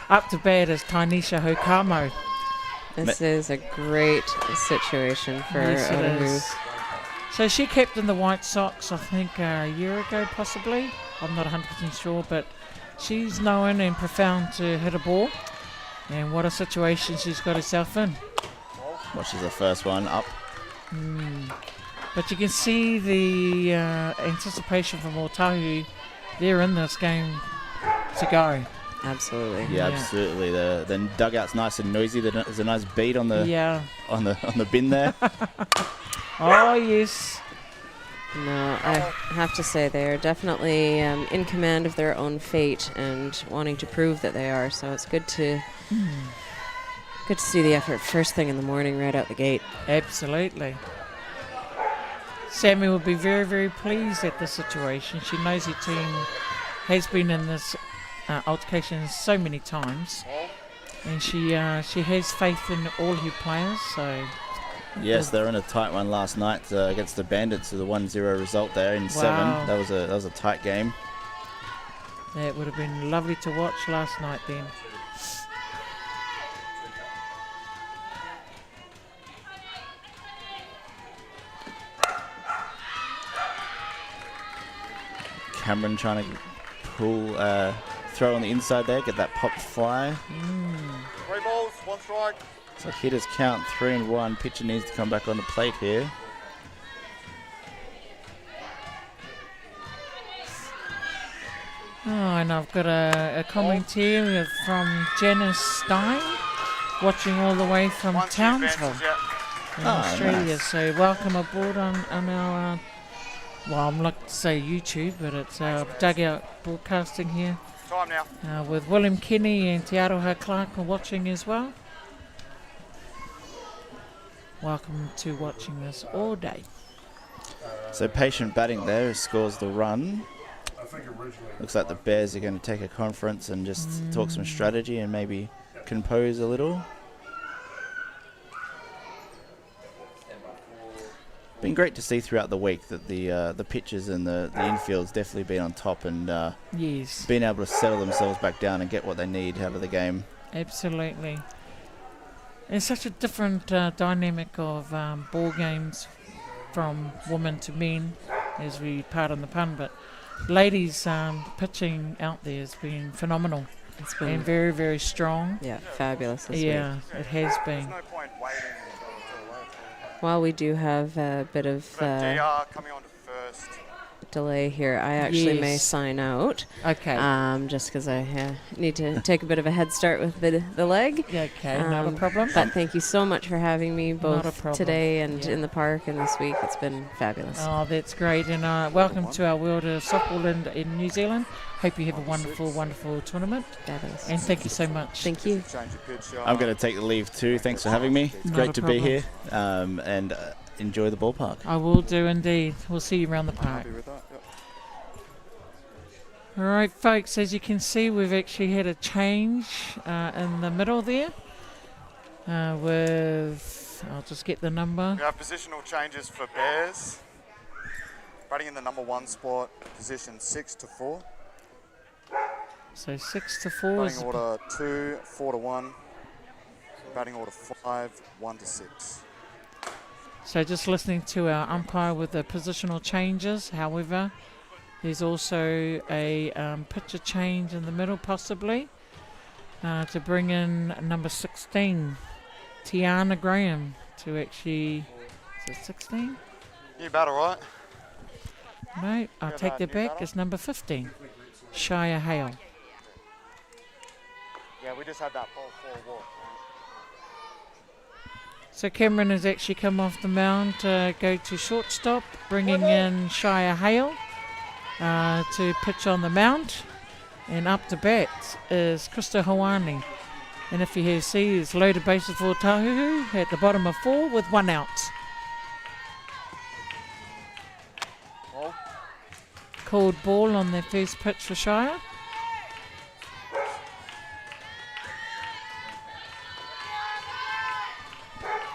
Up to bat is Tainisha Hokamo. This is a great situation for Yes, it Otahuhu. is. So she captained the White Sox, I think, a year ago, possibly. I'm not 100% sure, but she's known and profound to hit a ball. And what a situation she's got herself in. Watches the first one up. But you can see the anticipation from Ōtāhuhu. They're in this game to go. Absolutely. Yeah, Yeah. absolutely. The dugout's nice and noisy. There's a nice beat on the Yeah. on the bin there. Oh, yes. No, I have to say they are definitely in command of their own fate and wanting to prove that they are. So it's good to see the effort first thing in the morning, right out the gate. Absolutely. Sammy will be very, very pleased at the situation. She knows her team has been in this altercation so many times, and she has faith in all her players. So Yes, they were in a tight one last night against the Bandits with a 1-0 result there in 7. That was a tight game. that would have been lovely to watch last night then. Cameron trying to pull, throw on the inside there, get that pop fly. 3 balls, 1 strike. So hitters count 3-1. Pitcher needs to come back on the plate here. Oh, and I've got a comment here from Janice Stein, watching all the way from 1 2 Townsville. fences, yeah. in Oh, Australia. nice. So welcome aboard on our, well, I'm like to say YouTube, but it's our Dugout broadcasting here Time now. with William Kenny and Te Aroha Clark are watching as well. Welcome to watching this all day. So patient batting there scores the run. Looks like the Bears are going to take a conference and just talk some strategy and maybe compose a little. Been great to see throughout the week that the pitches and the infield's definitely been on top and Yes, been able to settle themselves back down and get what they need out of the game. absolutely. It's such a different dynamic of ball games from women to men, as we pardon the pun, but ladies pitching out there has been phenomenal It's and been very, very strong. fabulous this week. Yeah, it has There's been. no point waiting until later. While we do have a bit of But DR coming on to first. delay here, I actually may Yes. sign out. Okay. Just because I need to take a bit of a head start with the leg. Yeah, okay, not a problem. But thank you so much for having me Not a both problem. today and Yeah. in the park and this week. It's been fabulous. Oh, that's great. And welcome to our World of Softball in New Zealand. Hope you have a wonderful, wonderful tournament. Fabulous. And thank you so much. Thank you. Change your pitch. I'm going to take the leave too. Thanks for having me. It's Not great a to be problem. here and enjoy the ballpark. I will do indeed. We'll see you around the park. Happy with that. Yep. All right, folks, as you can see, we've actually had a change in the middle there with, I'll just get the number. We have positional changes for Bears. Batting in the number 1 spot, position 6 to 4. So 6 to 4 is Batting order 2, 4 to 1. Batting order 5, 1 to 6. so just listening to our umpire with the positional changes. However, there's also a pitcher change in the middle possibly to bring in number 16, Tiana Graham, to actually, is it 16? New batter, right? No, I'll Yeah, take no, that new back. batter. It's number 15, Shia Hale. Yeah, we just had that ball 4 walk. So Cameron has actually come off the mound to go to shortstop, bringing in Shia Hale to pitch on the mound. And up to bat is Krista Hawani. And if you see, it's loaded bases for Ōtāhuhu at the bottom of 4 with 1 out. Ball. Called ball on their first pitch for Shire.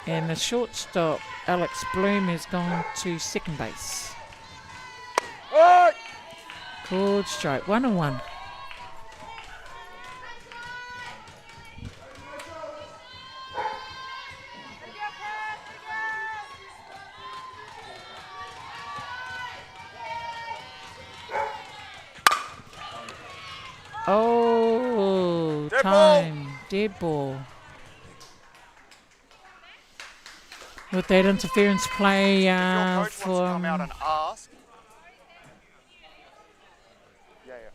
And the shortstop, Alex Bloom, has gone to second base. Right. Called strike, 1-1. Oh, Dead time. Dead ball. With that interference play Your coach wants to come out from... and ask. Yeah, yeah.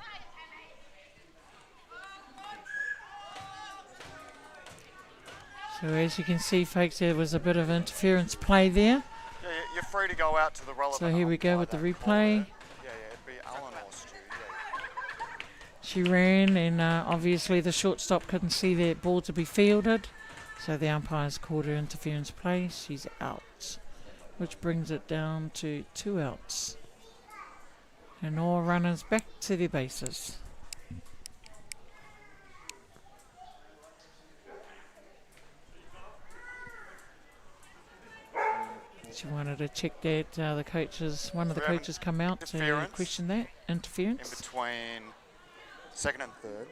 So as you can see, folks, there was a bit of interference play there. Yeah, you're free to go out to the relevant. So here we go umpire with the that call replay. it. Yeah, it'd be Alan or Stu. Yeah. She ran, and obviously the shortstop couldn't see that ball to be fielded. So the umpires called her interference play. She's out, which brings it down to 2 outs. And all runners back to their bases. She wanted to check that the coaches, one of the We have coaches come out to interference question that In interference. between second and third,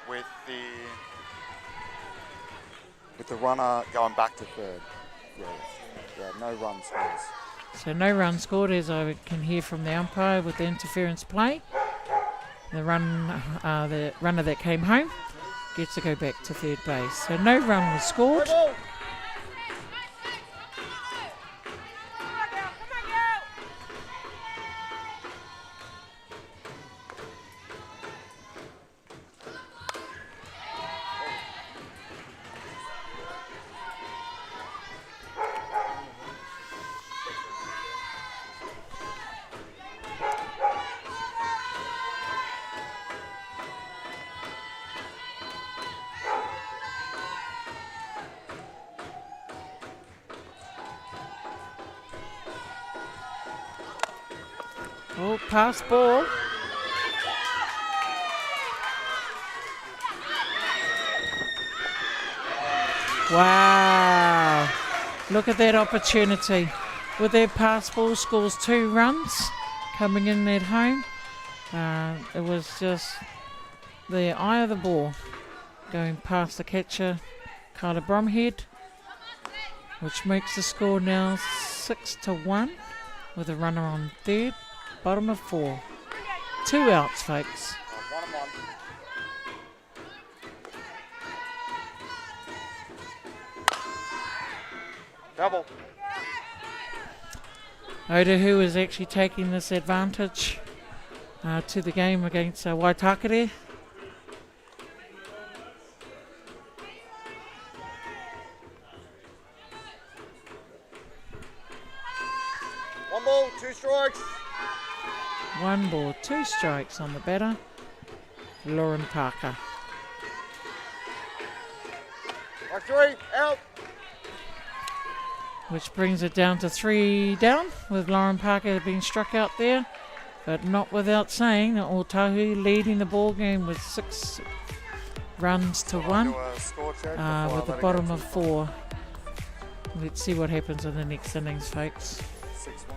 with the runner going back to third. Yeah, no run scores. So no run scored, as I can hear from the umpire with the interference play. The runner that came home gets to go back to third base. So no run was scored. Oh, pass ball. Wow. Look at that opportunity. With their pass ball, scores 2 runs coming in at home. It was just the eye of the ball going past the catcher, Carla Bromhead, which makes the score now 6-1 with a runner on third, bottom of 4. 2 outs, folks. 1-1. Double. Otahuhu is actually taking this advantage to the game against Waitakere. One ball, 2 strikes. 1 ball, 2 strikes on the batter, Lauren Parker. Like 3, out. Which brings it down to 3 down, with Lauren Parker being struck out there. But not without saying that Ōtāhuhu leading the ball game with 6 runs to 1 Do a score check before with I the let it bottom go. of 4. Let's see what happens in the next innings, folks. 6-1.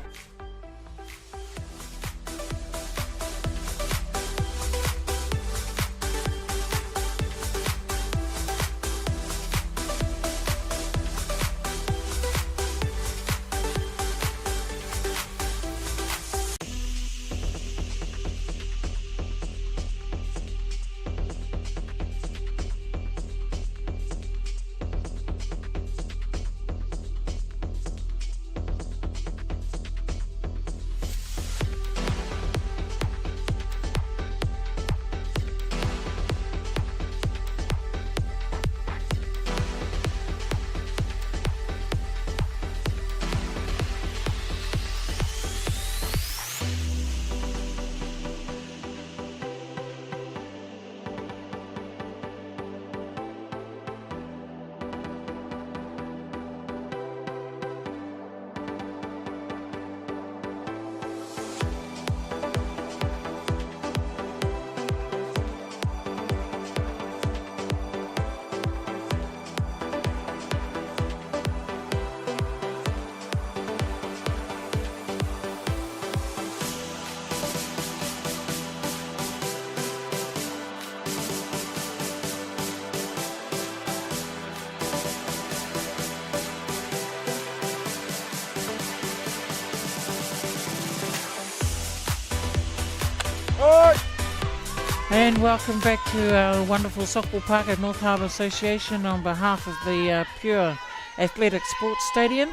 And welcome back to our wonderful softball park at North Harbour Association on behalf of the Pure Athletic Sports Stadium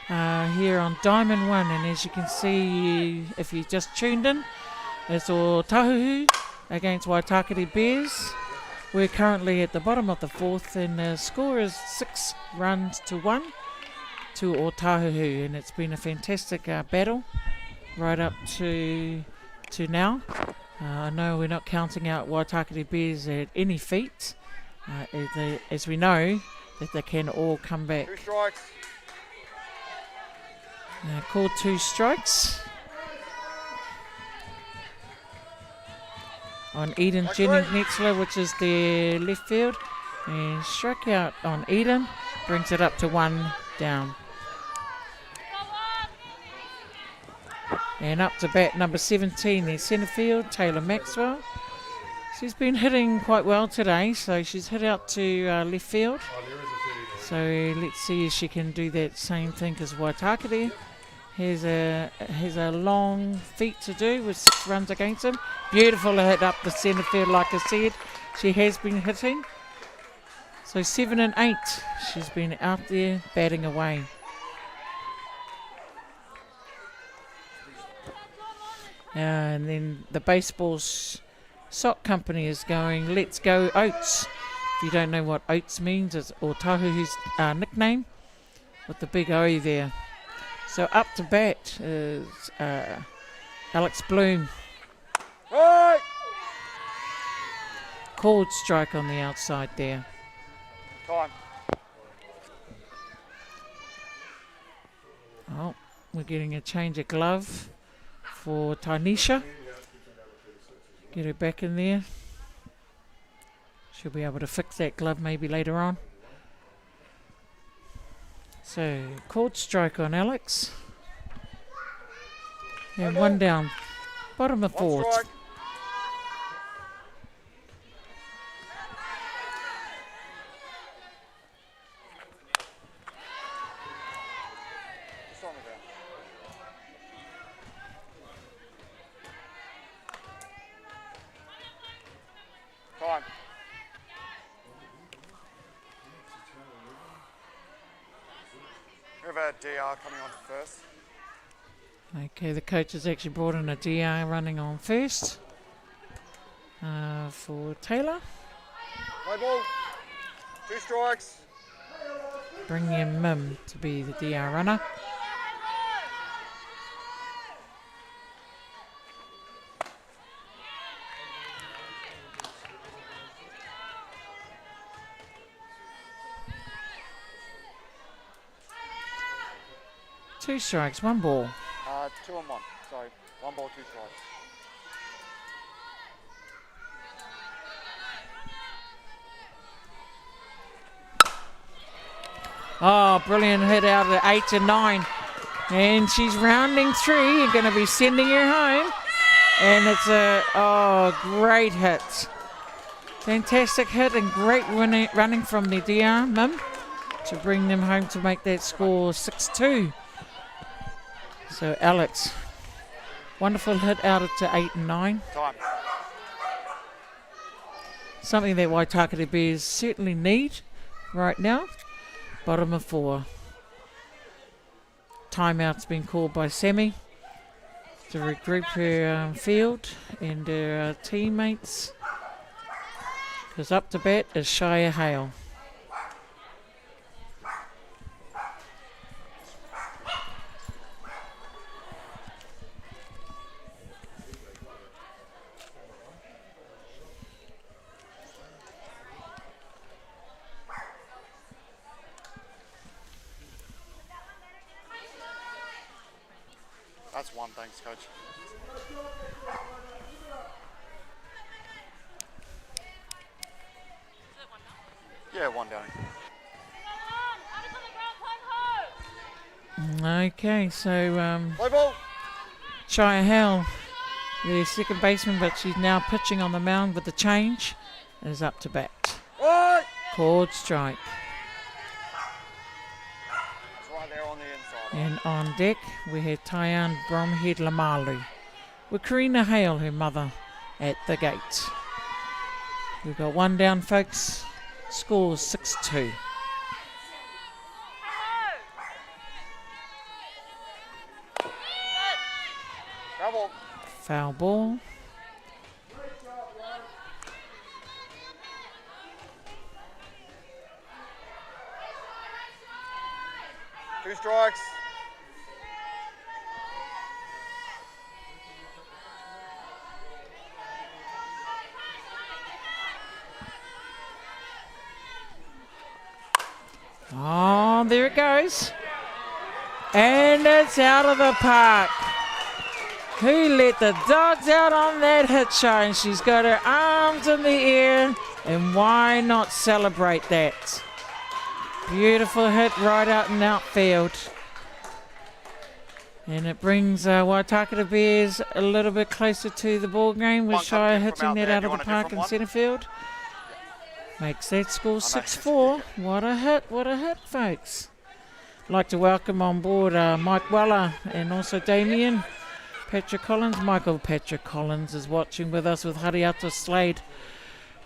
here on Diamond 1. And as you can see, if you just tuned in, it's Otahuhu against Waitakere Bears. We're currently at the bottom of the 4th, and the score is 6 runs to 1 to Otahuhu, and it's been a fantastic battle right up to now. I know we're not counting out Waitakere Bears at any feat, as we know that they can all come back. 2 strikes. Called 2 strikes on Eden Jennings-Netzler, which is their left field, and struck out on Eden, brings it up to 1 down. And up to bat number 17, their centre field, Taylor Maxwell. She's been hitting quite well today, so she's hit out to left field. So let's see if she can do that same thing as Waitakere. Has a long feat to do with 6 runs against him. Beautiful hit up the centre field, like I said. She has been hitting. So 7 and 8, she's been out there batting away. And then the baseball sock company is going, let's go Oats. If you don't know what Oats means, it's Ōtāhuhu's nickname with the big O there. So up to bat is Alex Bloom. Right. Called strike on the outside there. Time. Oh, we're getting a change of glove for Tanisha. Get her back in there. She'll be able to fix that glove maybe later on. So, court strike on Alex. And one down. Bottom of fourth. Strike. Just on the ground. Time. We have a DR coming on first. Okay, the coach has actually brought in a DR running on first for Taylor. Play ball. 2 strikes. Bring in Mim to be the DR runner. Two strikes, one ball. 2 and 1. Sorry. 1 ball, 2 strikes. Oh, brilliant hit out of 8 to 9. And she's rounding through. You're going to be sending her home. And it's a great hit. Fantastic hit and great running from the DR, Mim, to bring them home to make that score 6-2. So Alex, wonderful hit out to 8 and 9. Time. Something that Waitakere Bears certainly need right now. Bottom of 4. Timeout's been called by Sammy to regroup her field and her teammates. Because up to bat is Shia Hale. That's 1, thanks, coach. Yeah, 1 down. Okay, so Play ball. Shia Hale, the second baseman, but she's now pitching on the mound with the change, is up to bat. Right. Called strike. It's right there on the inside. And on deck, we have Tyann Bromhead Lamalu with Karina Hale, her mother, at the gate. We've got 1 down, folks. Scores 6-2. Double. Foul ball. Two strikes. Oh, there it goes. And it's out of the park. Who let the dogs out on that hit show? And she's got her arms in the air. And why not celebrate that? Beautiful hit right out in outfield. And it brings Waitakere Bears a little bit closer to the ball game with One come Shire in from hitting out that there. out Do of you the want a park in different centre field. Makes that score 6-4. What a hit, folks. I'd like to welcome on board Mike Weller and also Damien Patrick Collins. Michael Patrick Collins is watching with us with Hariata Slade.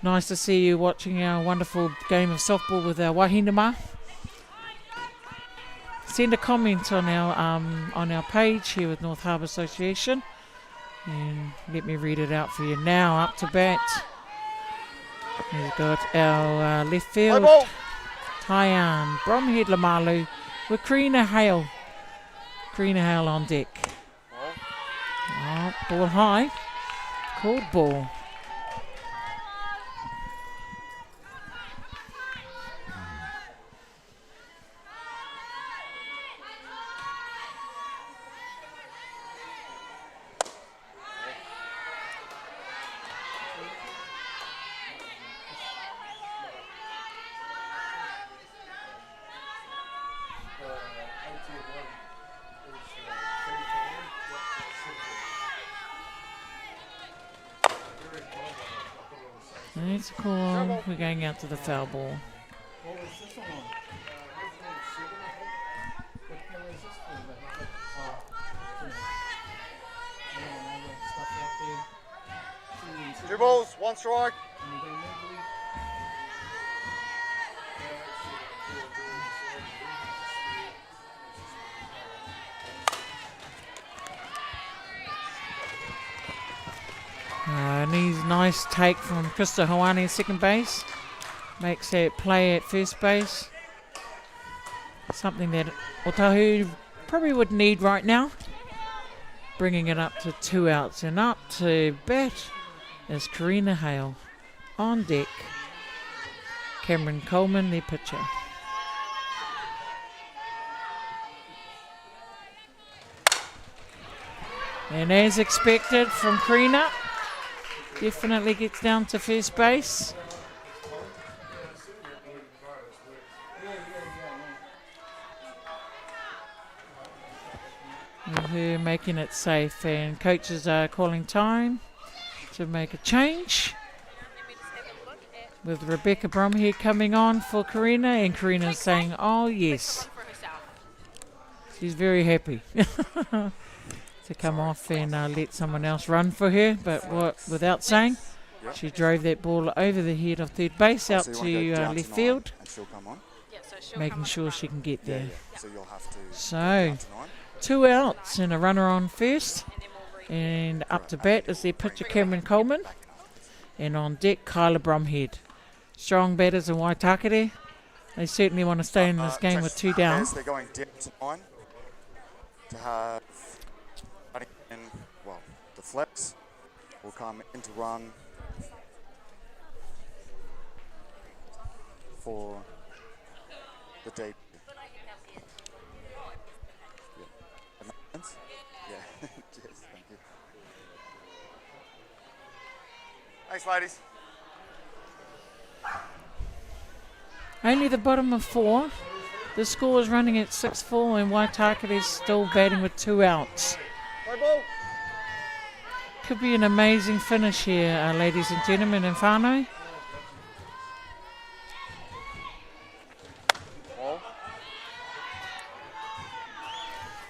Nice to see you watching our wonderful game of softball with our Wahinama. Send a comment on our page here with North Harbour Association, and let me read it out for you now. Up to bat, we've got our left field, Tyann Bromhead Lamalu with Karina Hale. Karina Hale on deck. Oh, ball high, called ball. And it's a call. We're going out to the foul ball. Two balls, one strike. Nice take from Krista Hawani at second base. Makes that play at first base. Something that Otahuhu probably would need right now. Bringing it up to 2 outs, and up to bat is Karina Hale. On deck, Cameron Coleman, the pitcher. And as expected from Karina, definitely gets down to first base. With her making it safe, and coaches are calling time to make a change. With Rebecca Bromhead coming on for Karina, and Karina saying, oh yes. She's very happy to come off and let someone else run for her, but without saying, she drove that ball over the head of third base out to left field, making sure she can get there. So 2 outs and a runner on first, and up to bat is their pitcher Cameron Coleman, and on deck Kyla Bromhead. Strong batters in Waitakere. They certainly want to stay in this game with 2 down. They're going down to 9 to have in, well, the flex will come into run for the debut. Yeah. Cheers, thank you. Thanks, ladies. Only the bottom of 4. The score is running at 6-4, and Waitakere is still batting with 2 outs. Could be an amazing finish here, ladies and gentlemen, in whānau.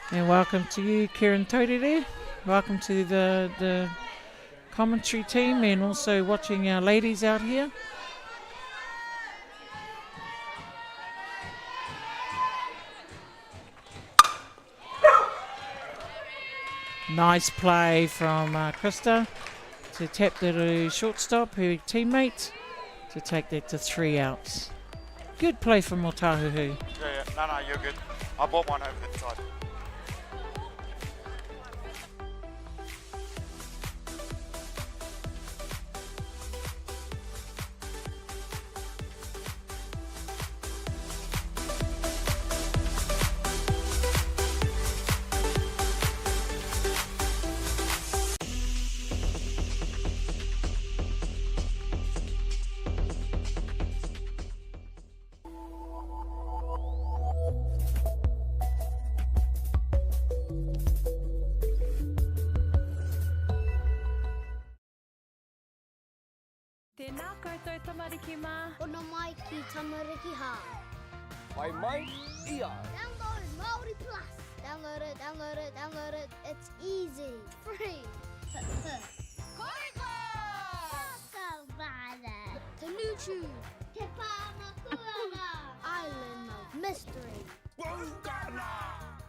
And welcome to you, Kieran Taurere. Welcome to the commentary team, and also watching our ladies out here. Nice play from Krista to tap that to shortstop, her teammate, to take that to 3 outs. Good play from Otahuhu. Yeah. No, you're good. I bought one over the side. Tēnā koutou tamariki mā. Ono mai ki tamariki hā. Mai mai, ia. Download Māori Plus. Download it, download it, download it. It's easy. Free. Koiko! Kakavada. Tanuchu. Te Pāmakuana. Island of Mystery. Bungana.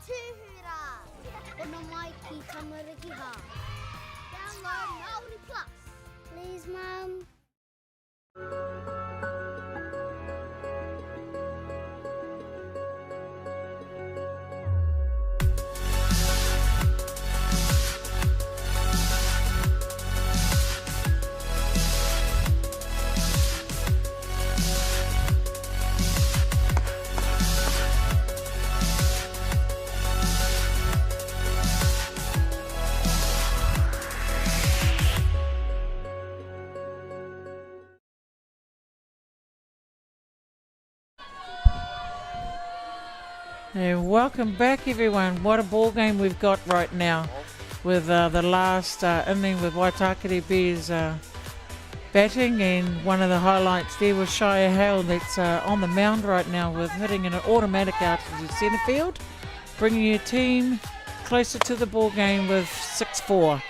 Tūhura. Ono mai ki tamariki hā. Download Māori Plus. Please, Mum. And welcome back, everyone. What a ball game we've got right now, with the last inning with Waitakere Bears batting, and one of the highlights there was Shire Hale that's on the mound right now with hitting an automatic out to the centre field, bringing your team closer to the ball game with 6-4.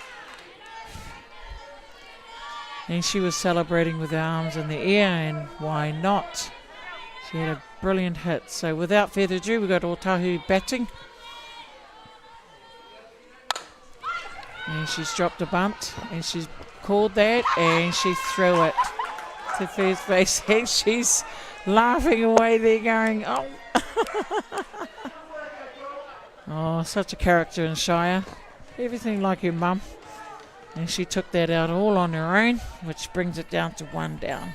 And she was celebrating with her arms in the air, and why not? She had a brilliant hit. So without further ado, we've got Otahuhu batting. And she's dropped a bunt, and she's called that, and she threw it to first base, and she's laughing away there going, oh. Oh, such a character in Shire. Everything like her mum. And she took that out all on her own, which brings it down to 1 down.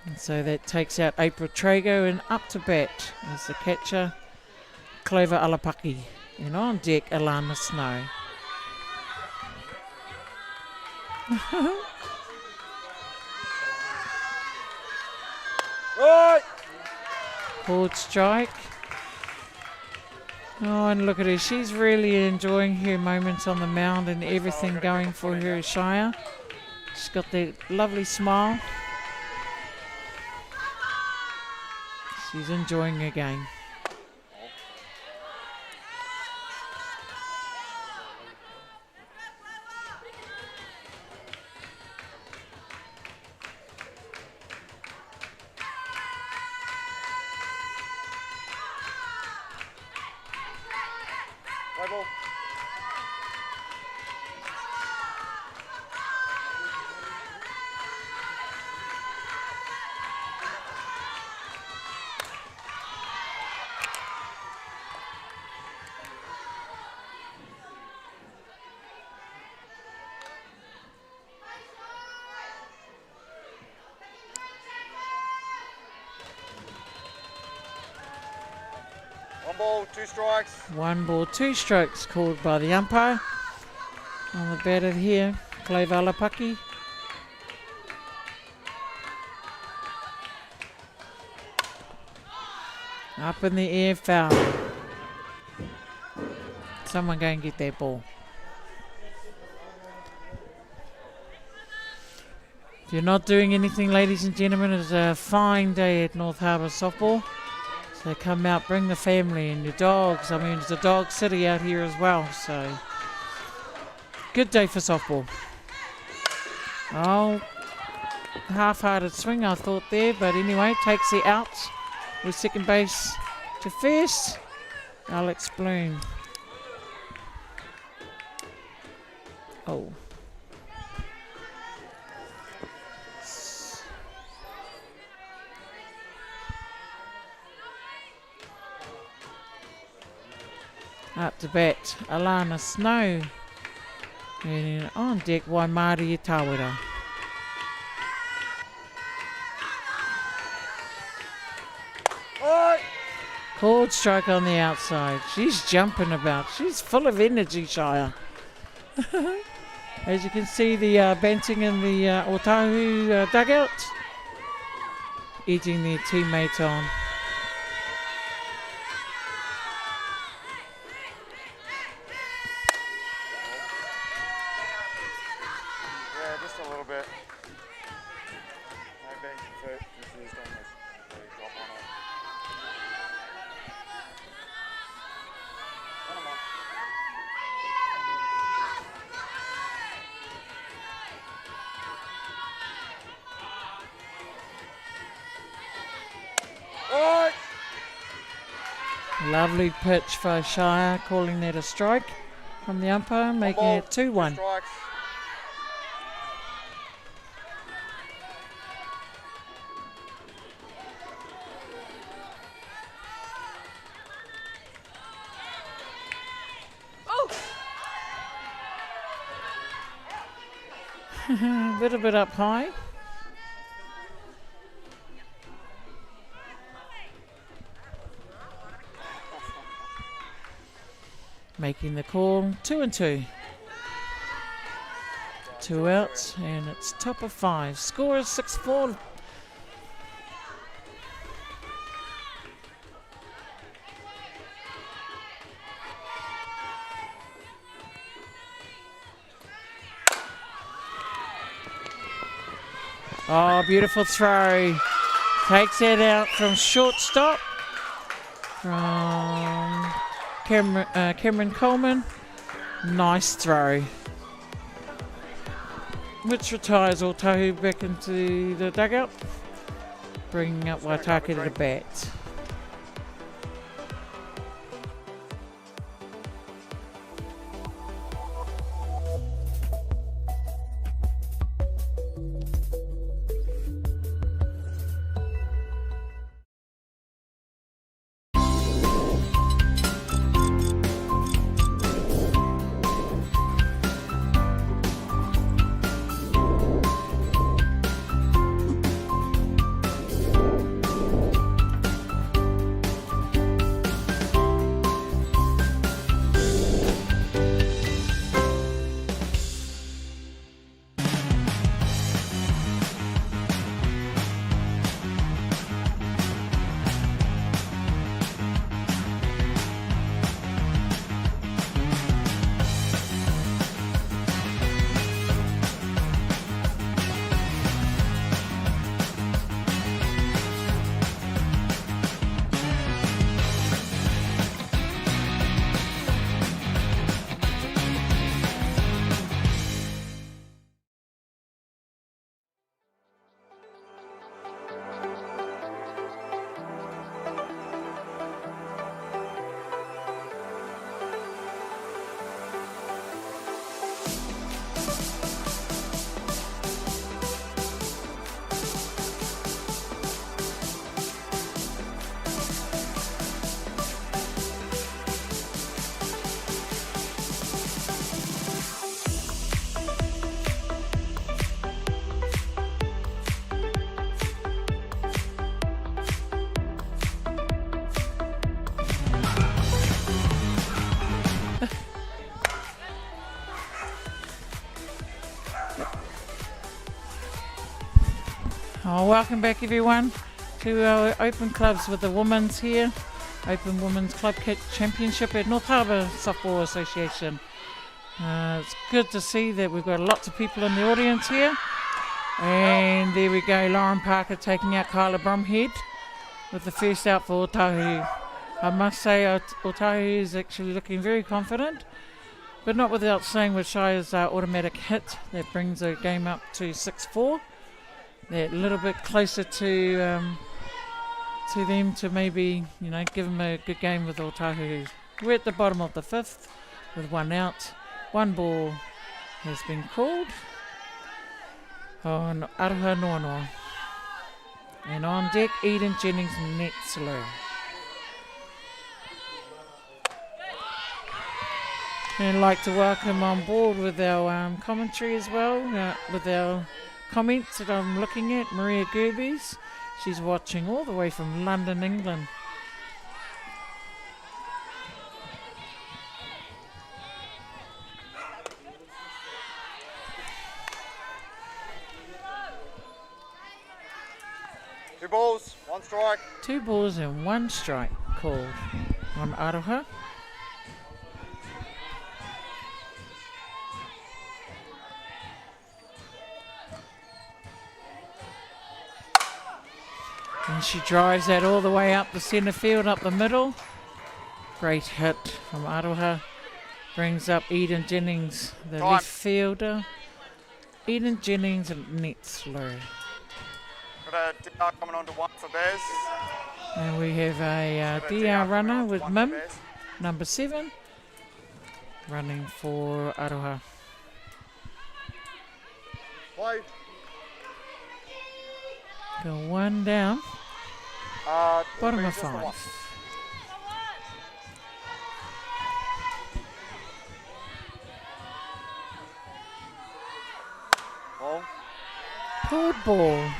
And so that takes out April Trago, and up to bat is the catcher, Clover Alapaki. And on deck, Alana Snow. Right. Called strike. Oh, and look at her. She's really enjoying her moments on the mound and everything going for her, Shire. She's got that lovely smile. She's enjoying her game. Play ball. One ball, 2 strikes. 1 ball, 2 strikes called by the umpire. On the batter here, Clover Alapaki. Up in the air, foul. Someone go and get that ball. If you're not doing anything, ladies and gentlemen, it's a fine day at North Harbour softball. So come out, bring the family and your dogs. I mean, it's a dog city out here as well, so good day for softball. Oh, half-hearted swing I thought there, but anyway, takes the out with second base to first, Alex Bloom. Oh. Up to bat, Alana Snow. And on deck, Waimari Tawera. Right. Called strike on the outside. She's jumping about. She's full of energy, Shire. As you can see, the Banting in the Ōtāhuhu dugout, eating their teammate on. Yeah, just a little bit. No being confused on this. Really drop on it. Come on. Right. Lovely pitch for Shire, calling that a strike from the umpire, making One ball, it 2-1. 2 strikes. A little bit up high. Making the call, 2-2. 2 outs, and it's top of 5. Score is 6-4. Oh, beautiful throw. Takes it out from shortstop from Cameron Coleman. Nice throw. Which retires Ōtāhuhu back into the dugout, bringing up Waitaki to the bat. Oh, welcome back everyone to our Open Clubs with the Women's here. Open Women's Club Championship at North Harbour Softball Association. It's good to see that we've got lots of people in the audience here. And there we go, Lauren Parker taking out Kyla Bromhead with the first out for Otahuhu. I must say Otahuhu is actually looking very confident, but not without saying with Shire's automatic hit that brings the game up to 6-4. They're a little bit closer to them to maybe, give them a good game with Otahuhu. We're at the bottom of the fifth with one out. One ball has been called on Aroha Noanoa. And on deck, Eden Jennings Netzler. And I'd like to welcome on board with our commentary as well, with our comments that I'm looking at, Maria Gerbes. She's watching all the way from London, England. Two balls, one strike. 2 balls and 1 strike called on Aroha. And she drives that all the way up the centre field, up the middle. Great hit from Aroha. Brings up Eden Jennings, the Time. left fielder. Eden Jennings and Netzler. Got a DR coming on to one for Bears. And we have a Got a DR coming runner on to with one for Mim, Bears. number 7, running for Aroha. Play. Go 1 down, bottom of just the 5. one. Ball. Pulled ball.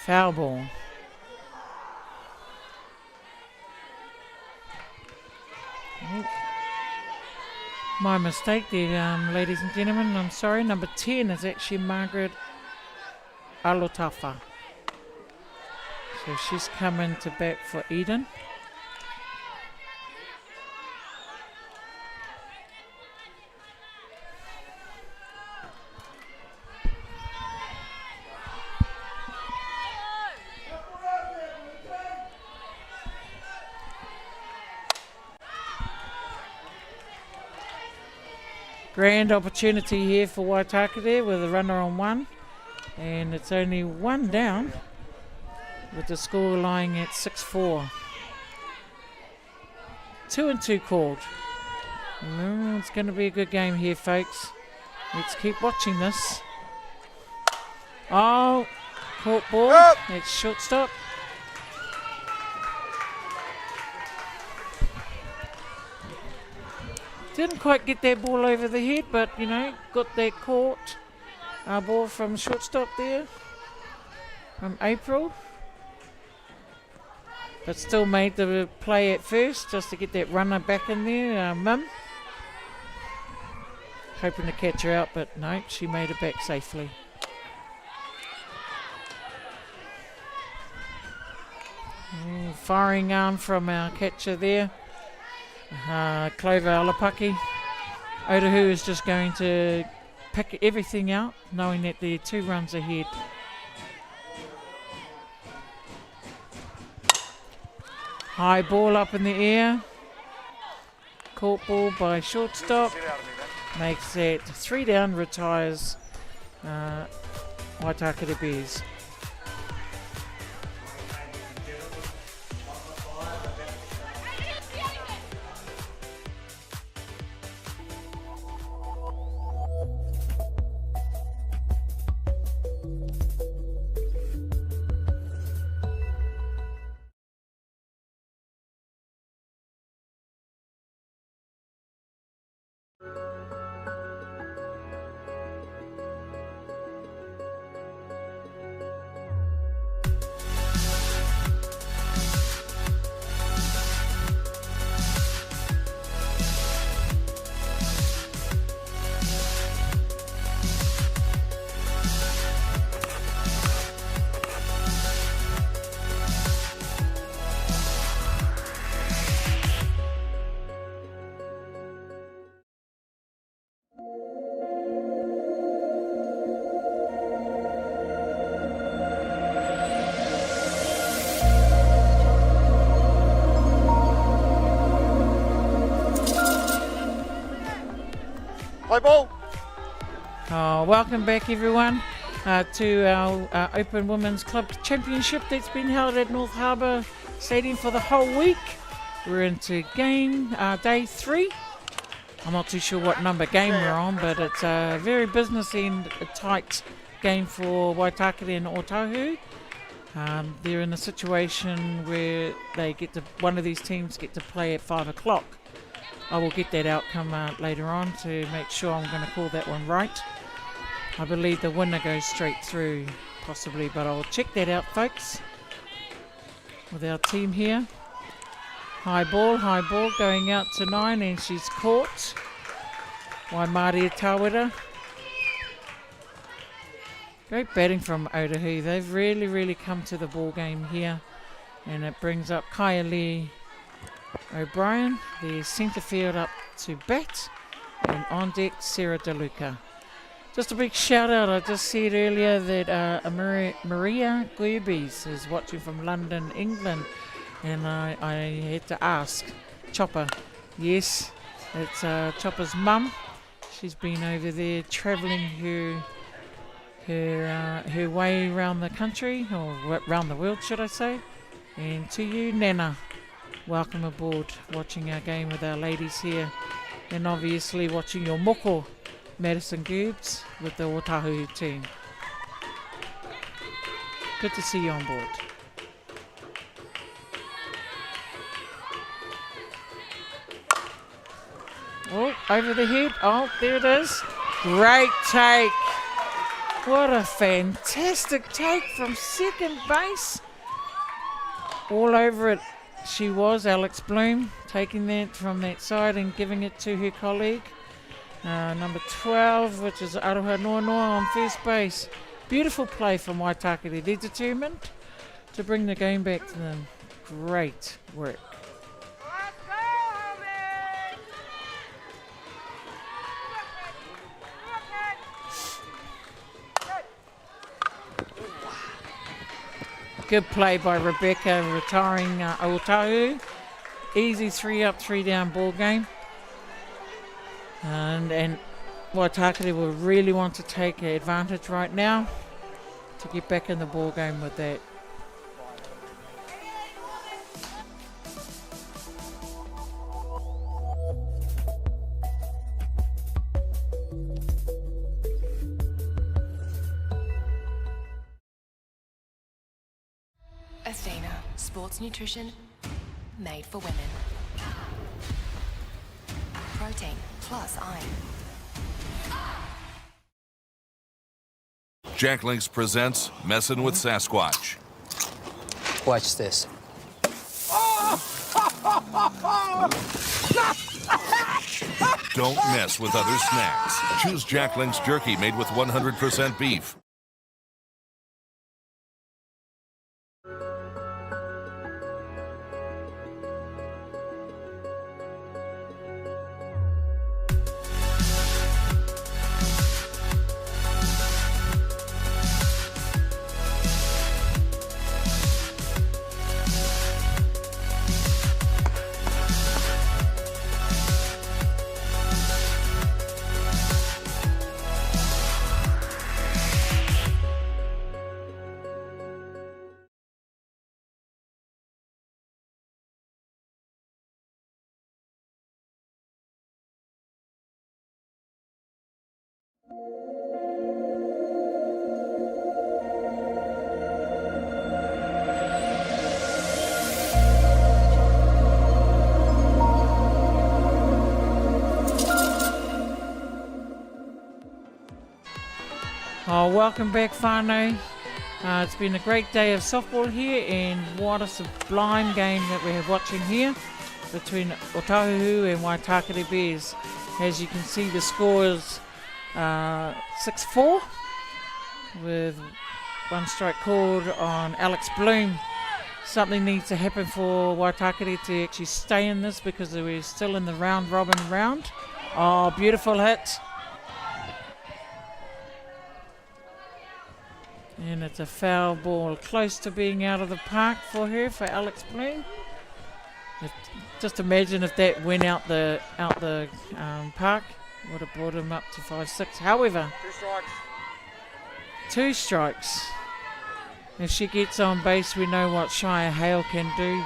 Foul ball. Oh, My mistake there, ladies and gentlemen. I'm sorry. Number 10 is actually Margaret Alotafa. So she's coming to bat for Eden. Grand opportunity here for Waitaki there with a runner on one, and it's only one down with the score lying at 6-4. 2-2 called. It's going to be a good game here, folks. Let's keep watching this. Oh, caught ball. It's shortstop. Didn't quite get that ball over the head, but you know, got that caught ball from shortstop there from April. But still made the play at first just to get that runner back in there, Mim. Hoping to catch her out, but no, she made it back safely. Firing arm from our catcher there. Clover Alapaki. Otahuhu is just going to pick everything out, knowing that they're 2 runs ahead. High ball up in the air. Caught ball by shortstop. Makes that 3 down, retires Waitaki Bears. Play ball. Welcome back, everyone, to our Open Women's Club Championship that's been held at North Harbour Stadium for the whole week. We're into game day 3. I'm not too sure what number game we're on, but it's a very businessy and tight game for Waitaki and Ōtāhuhu. They're in a situation where they get to, one of these teams get to play at 5 o'clock. I will get that outcome later on to make sure I'm going to call that one right. I believe the winner goes straight through, possibly, but I'll check that out, folks, with our team here. High ball going out to 9, and she's caught by Maria Tawera. Great batting from Otahuhu. They've really come to the ball game here, and it brings up Kylie O'Brien, the centre field, up to bat, and on deck Sarah DeLuca. Just a big shout out. I just said earlier that Maria Gerbes is watching from London, England, and I had to ask Chopper. Yes, it's Chopper's mum. She's been over there travelling her way around the country, or around the world, should I say. And to you, Nana, welcome aboard, watching our game with our ladies here, and obviously watching your moko, Madison Gerbes, with the Otahuhu team. Good to see you on board. Oh, over the head. Oh, there it is. Great take. What a fantastic take from second base. All over it she was, Alex Bloom, taking that from that side and giving it to her colleague. Number 12, which is Aroha Noa Noa on first base. Beautiful play from Waitakere. They're determined to bring the game back to them. Great work. Good play by Rebecca, retiring Ōtāhuhu. Easy 3 up, 3 down ball game. And Waitakere will really want to take advantage right now to get back in the ball game with that. Athena, sports nutrition made for women. Protein plus iron. Jack Links presents Messin' with Sasquatch. Watch this. Don't mess with other snacks. Choose Jack Links jerky made with 100% beef. Oh, welcome back, whānau. It's been a great day of softball here, and what a sublime game that we're watching here between Otahuhu and Waitakere Bears. As you can see, the score is 6-4 with one strike called on Alex Bloom. Something needs to happen for Waitakere to actually stay in this because we're still in the round-robin round. Oh, beautiful hit. And it's a foul ball, close to being out of the park for her, for Alex Bloom. Just imagine if that went out the park, would have brought him up to 5-6. However, 2 strikes. If she gets on base, we know what Shia Hale can do,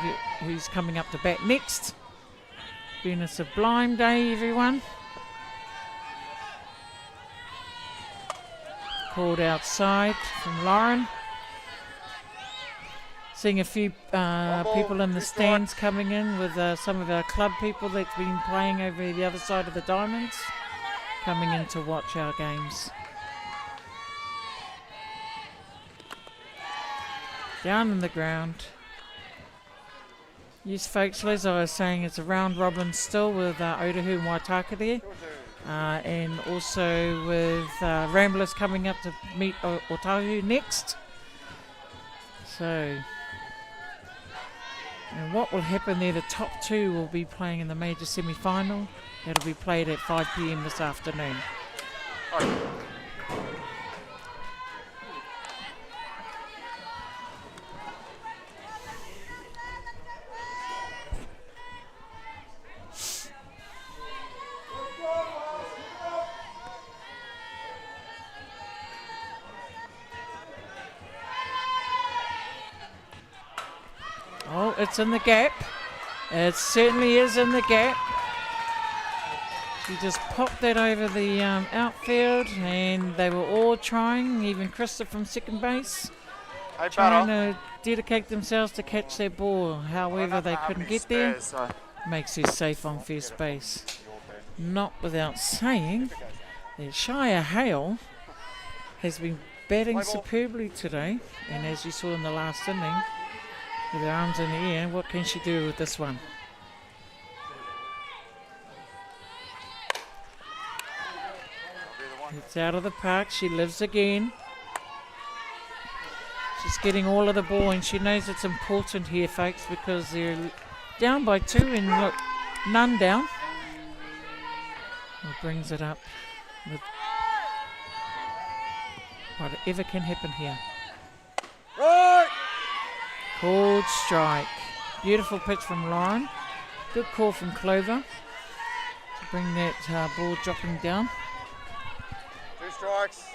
who's coming up to bat next. Been a sublime day, everyone. Called outside from Lauren. Seeing a few people in the stands coming in with some of our club people that's been playing over the other side of the diamonds, coming in to watch our games. Down in the ground. Yes, folks, as I was saying, it's a round robin still with Otahuhu and Waitakere. And also with Ramblers coming up to meet Otahuhu next. So, and what will happen there, the top 2 will be playing in the major semi-final. That'll be played at 5 p.m. this afternoon. Oh, it's in the gap. It certainly is in the gap. She just popped that over the outfield, and they were all trying, even Krista from second base, trying to dedicate themselves to catch their ball. However, they couldn't get there. Makes her safe on first base. Not without saying that Shia Hale has been batting superbly today, and as you saw in the last inning, with her arms in the air, what can she do with this one? It's out of the park. She lives again. She's getting all of the ball, and she knows it's important here, folks, because they're down by 2 and look, none down. It brings it up with whatever can happen here. Right. Called strike. Beautiful pitch from Lauren. Good call from Clover to bring that ball dropping down. 2 strikes.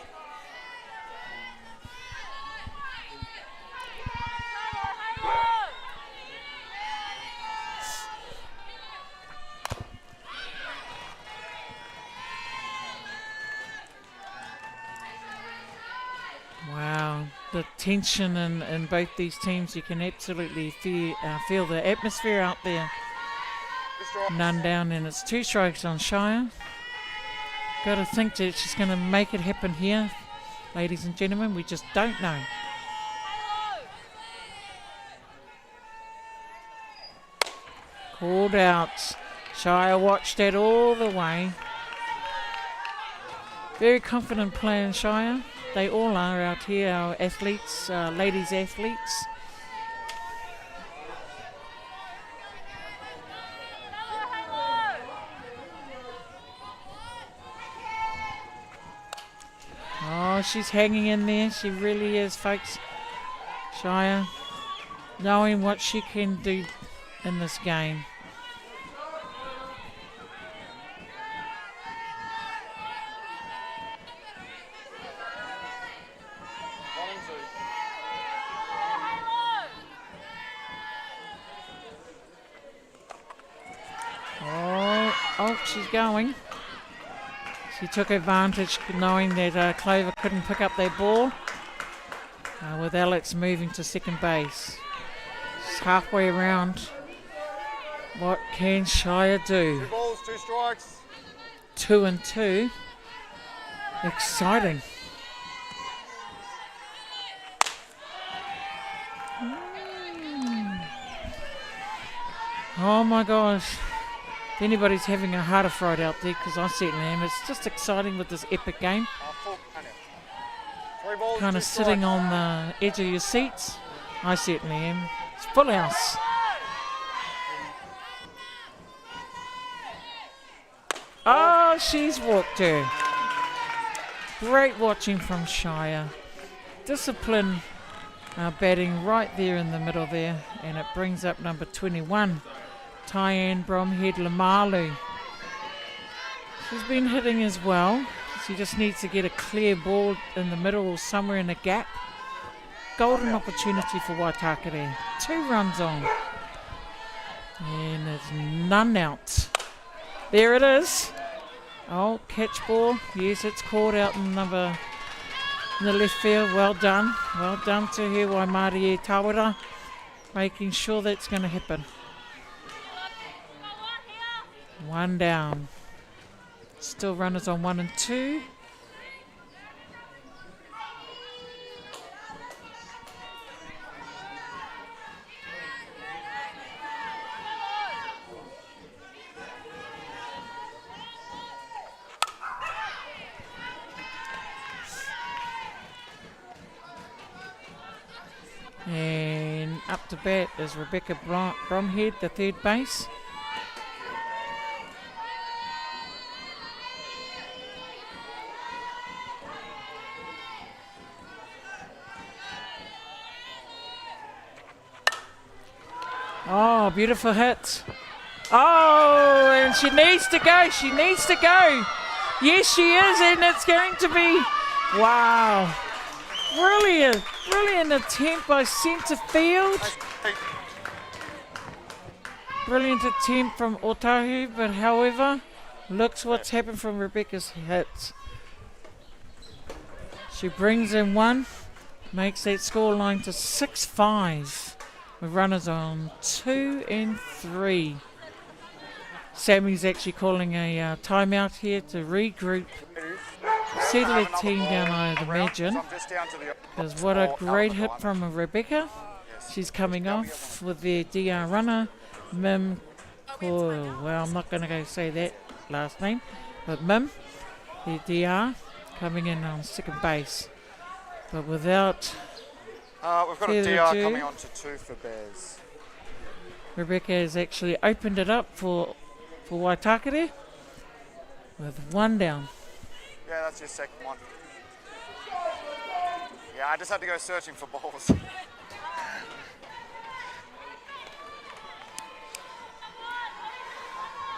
Wow, the tension in both these teams, you can absolutely feel the atmosphere out there. 2 strikes. None down, and it's 2 strikes on Shire. Got to think that she's going to make it happen here, ladies and gentlemen. We just don't know. Called out. Shire watched that all the way. Very confident player in Shire. They all are out here, our athletes, ladies athletes. Oh, she's hanging in there. She really is, folks. Shire, knowing what she can do in this game. Oh, she's going. She took advantage knowing that Clover couldn't pick up their ball with Alex moving to second base. She's halfway around. What can Shire do? 2 balls, 2 strikes. 2 and 2. Exciting. Oh my gosh. If anybody's having a heart of fright out there, because I certainly am, it's just exciting with this epic game. 3 balls, Kind 2 of sitting strikes. on the edge of your seats. I certainly am. It's full house. Oh, she's walked her. Great watching from Shire. Discipline batting right there in the middle there, and it brings up number 21. Tyann Bromhead Lamalu. She's been hitting as well. She just needs to get a clear ball in the middle or somewhere in a gap. Golden opportunity for Waitakere. 2 runs on. And it's none out. There it is. Oh, catch ball. Yes, it's caught out in the left field. Well done. Well done to her, Waimarie Tawara. Making sure that's going to happen. 1 down. Still runners on 1 and 2. And up to bat is Rebecca Bromhead, the third base. Oh, beautiful hit. Oh, and she needs to go. She needs to go. Yes, she is, and it's going to be, wow. Brilliant, brilliant attempt by centre field. Brilliant attempt from Otahuhu, but however, looks what's happened from Rebecca's hit. She brings in 1, makes that score line to 6-5 with runners on 2 and 3. Sammy's actually calling a timeout here to regroup. Settle the team down, I'd imagine. Because what a great hit from Rebecca. She's coming off with their DR runner, Mim Coyle. Well, I'm not going to go say that last name, but Mim, the DR, coming in on second base. But without We've got a further DR ado, coming on to 2 for Bears. Rebecca has actually opened it up for Waitakere with 1 down. Yeah, that's your second one. Yeah, I just had to go searching for balls.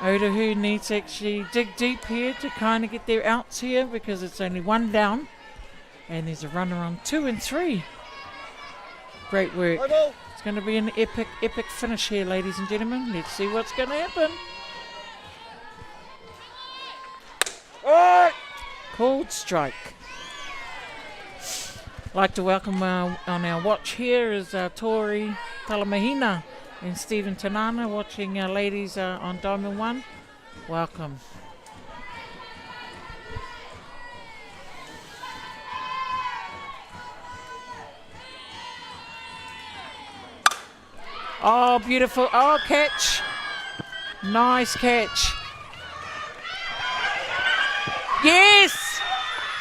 Otahuhu needs to actually dig deep here to kind of get their outs here because it's only 1 down. And there's a runner on 2 and 3. Great work. It's going to be an epic, epic finish here, ladies and gentlemen. Let's see what's going to happen. Called strike. Like to welcome on our watch here is Tori Talamahina and Stephen Tanana watching our ladies on Diamond 1. Welcome. Oh, beautiful. Oh, catch. Nice catch. Yes.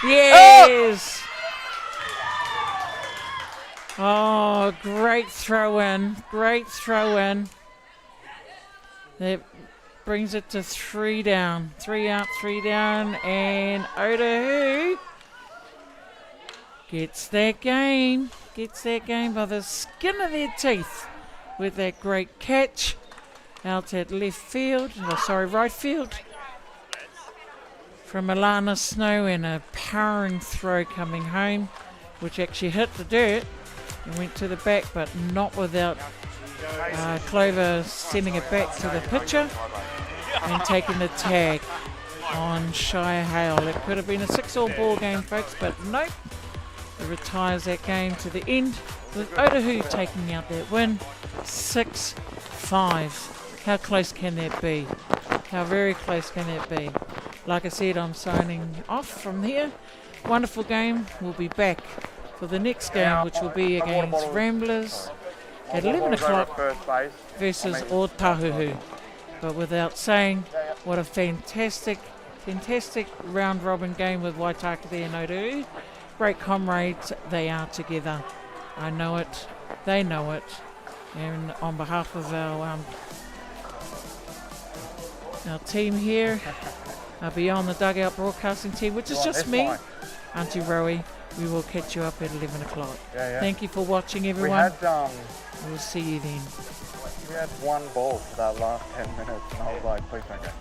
Yes. Oh, great throw in. Great throw in. That brings it to 3 down. 3 out, 3 down. And Otahuhu gets that game. Gets that game by the skin of their teeth with that great catch out at left field. Oh, sorry, right field. From Alana Snow and a powering throw coming home, which actually hit the dirt and went to the back, but not without Clover sending it back to the pitcher and taking the tag on Shire Hale. It could have been a 6-all ball game, folks, but nope. It retires that game to the end with Otahuhu taking out that win, 6-5. How close can that be? How very close can that be? Like I said, I'm signing off from here. Wonderful game. We'll be back for the next game, which will be against Ramblers at 11 o'clock versus Ōtāhuhu. But without saying, what a fantastic round robin game with Waitakere and Otahuhu. Great comrades they are together. I know it, they know it. And on behalf of our team here, beyond the Dugout broadcasting team, which is just me, Auntie Rowie, we will catch you up at 11 o'clock. Thank you for watching, everyone. We'll see you then. We had 1 ball for that last 10 minutes, and I was like, please don't go.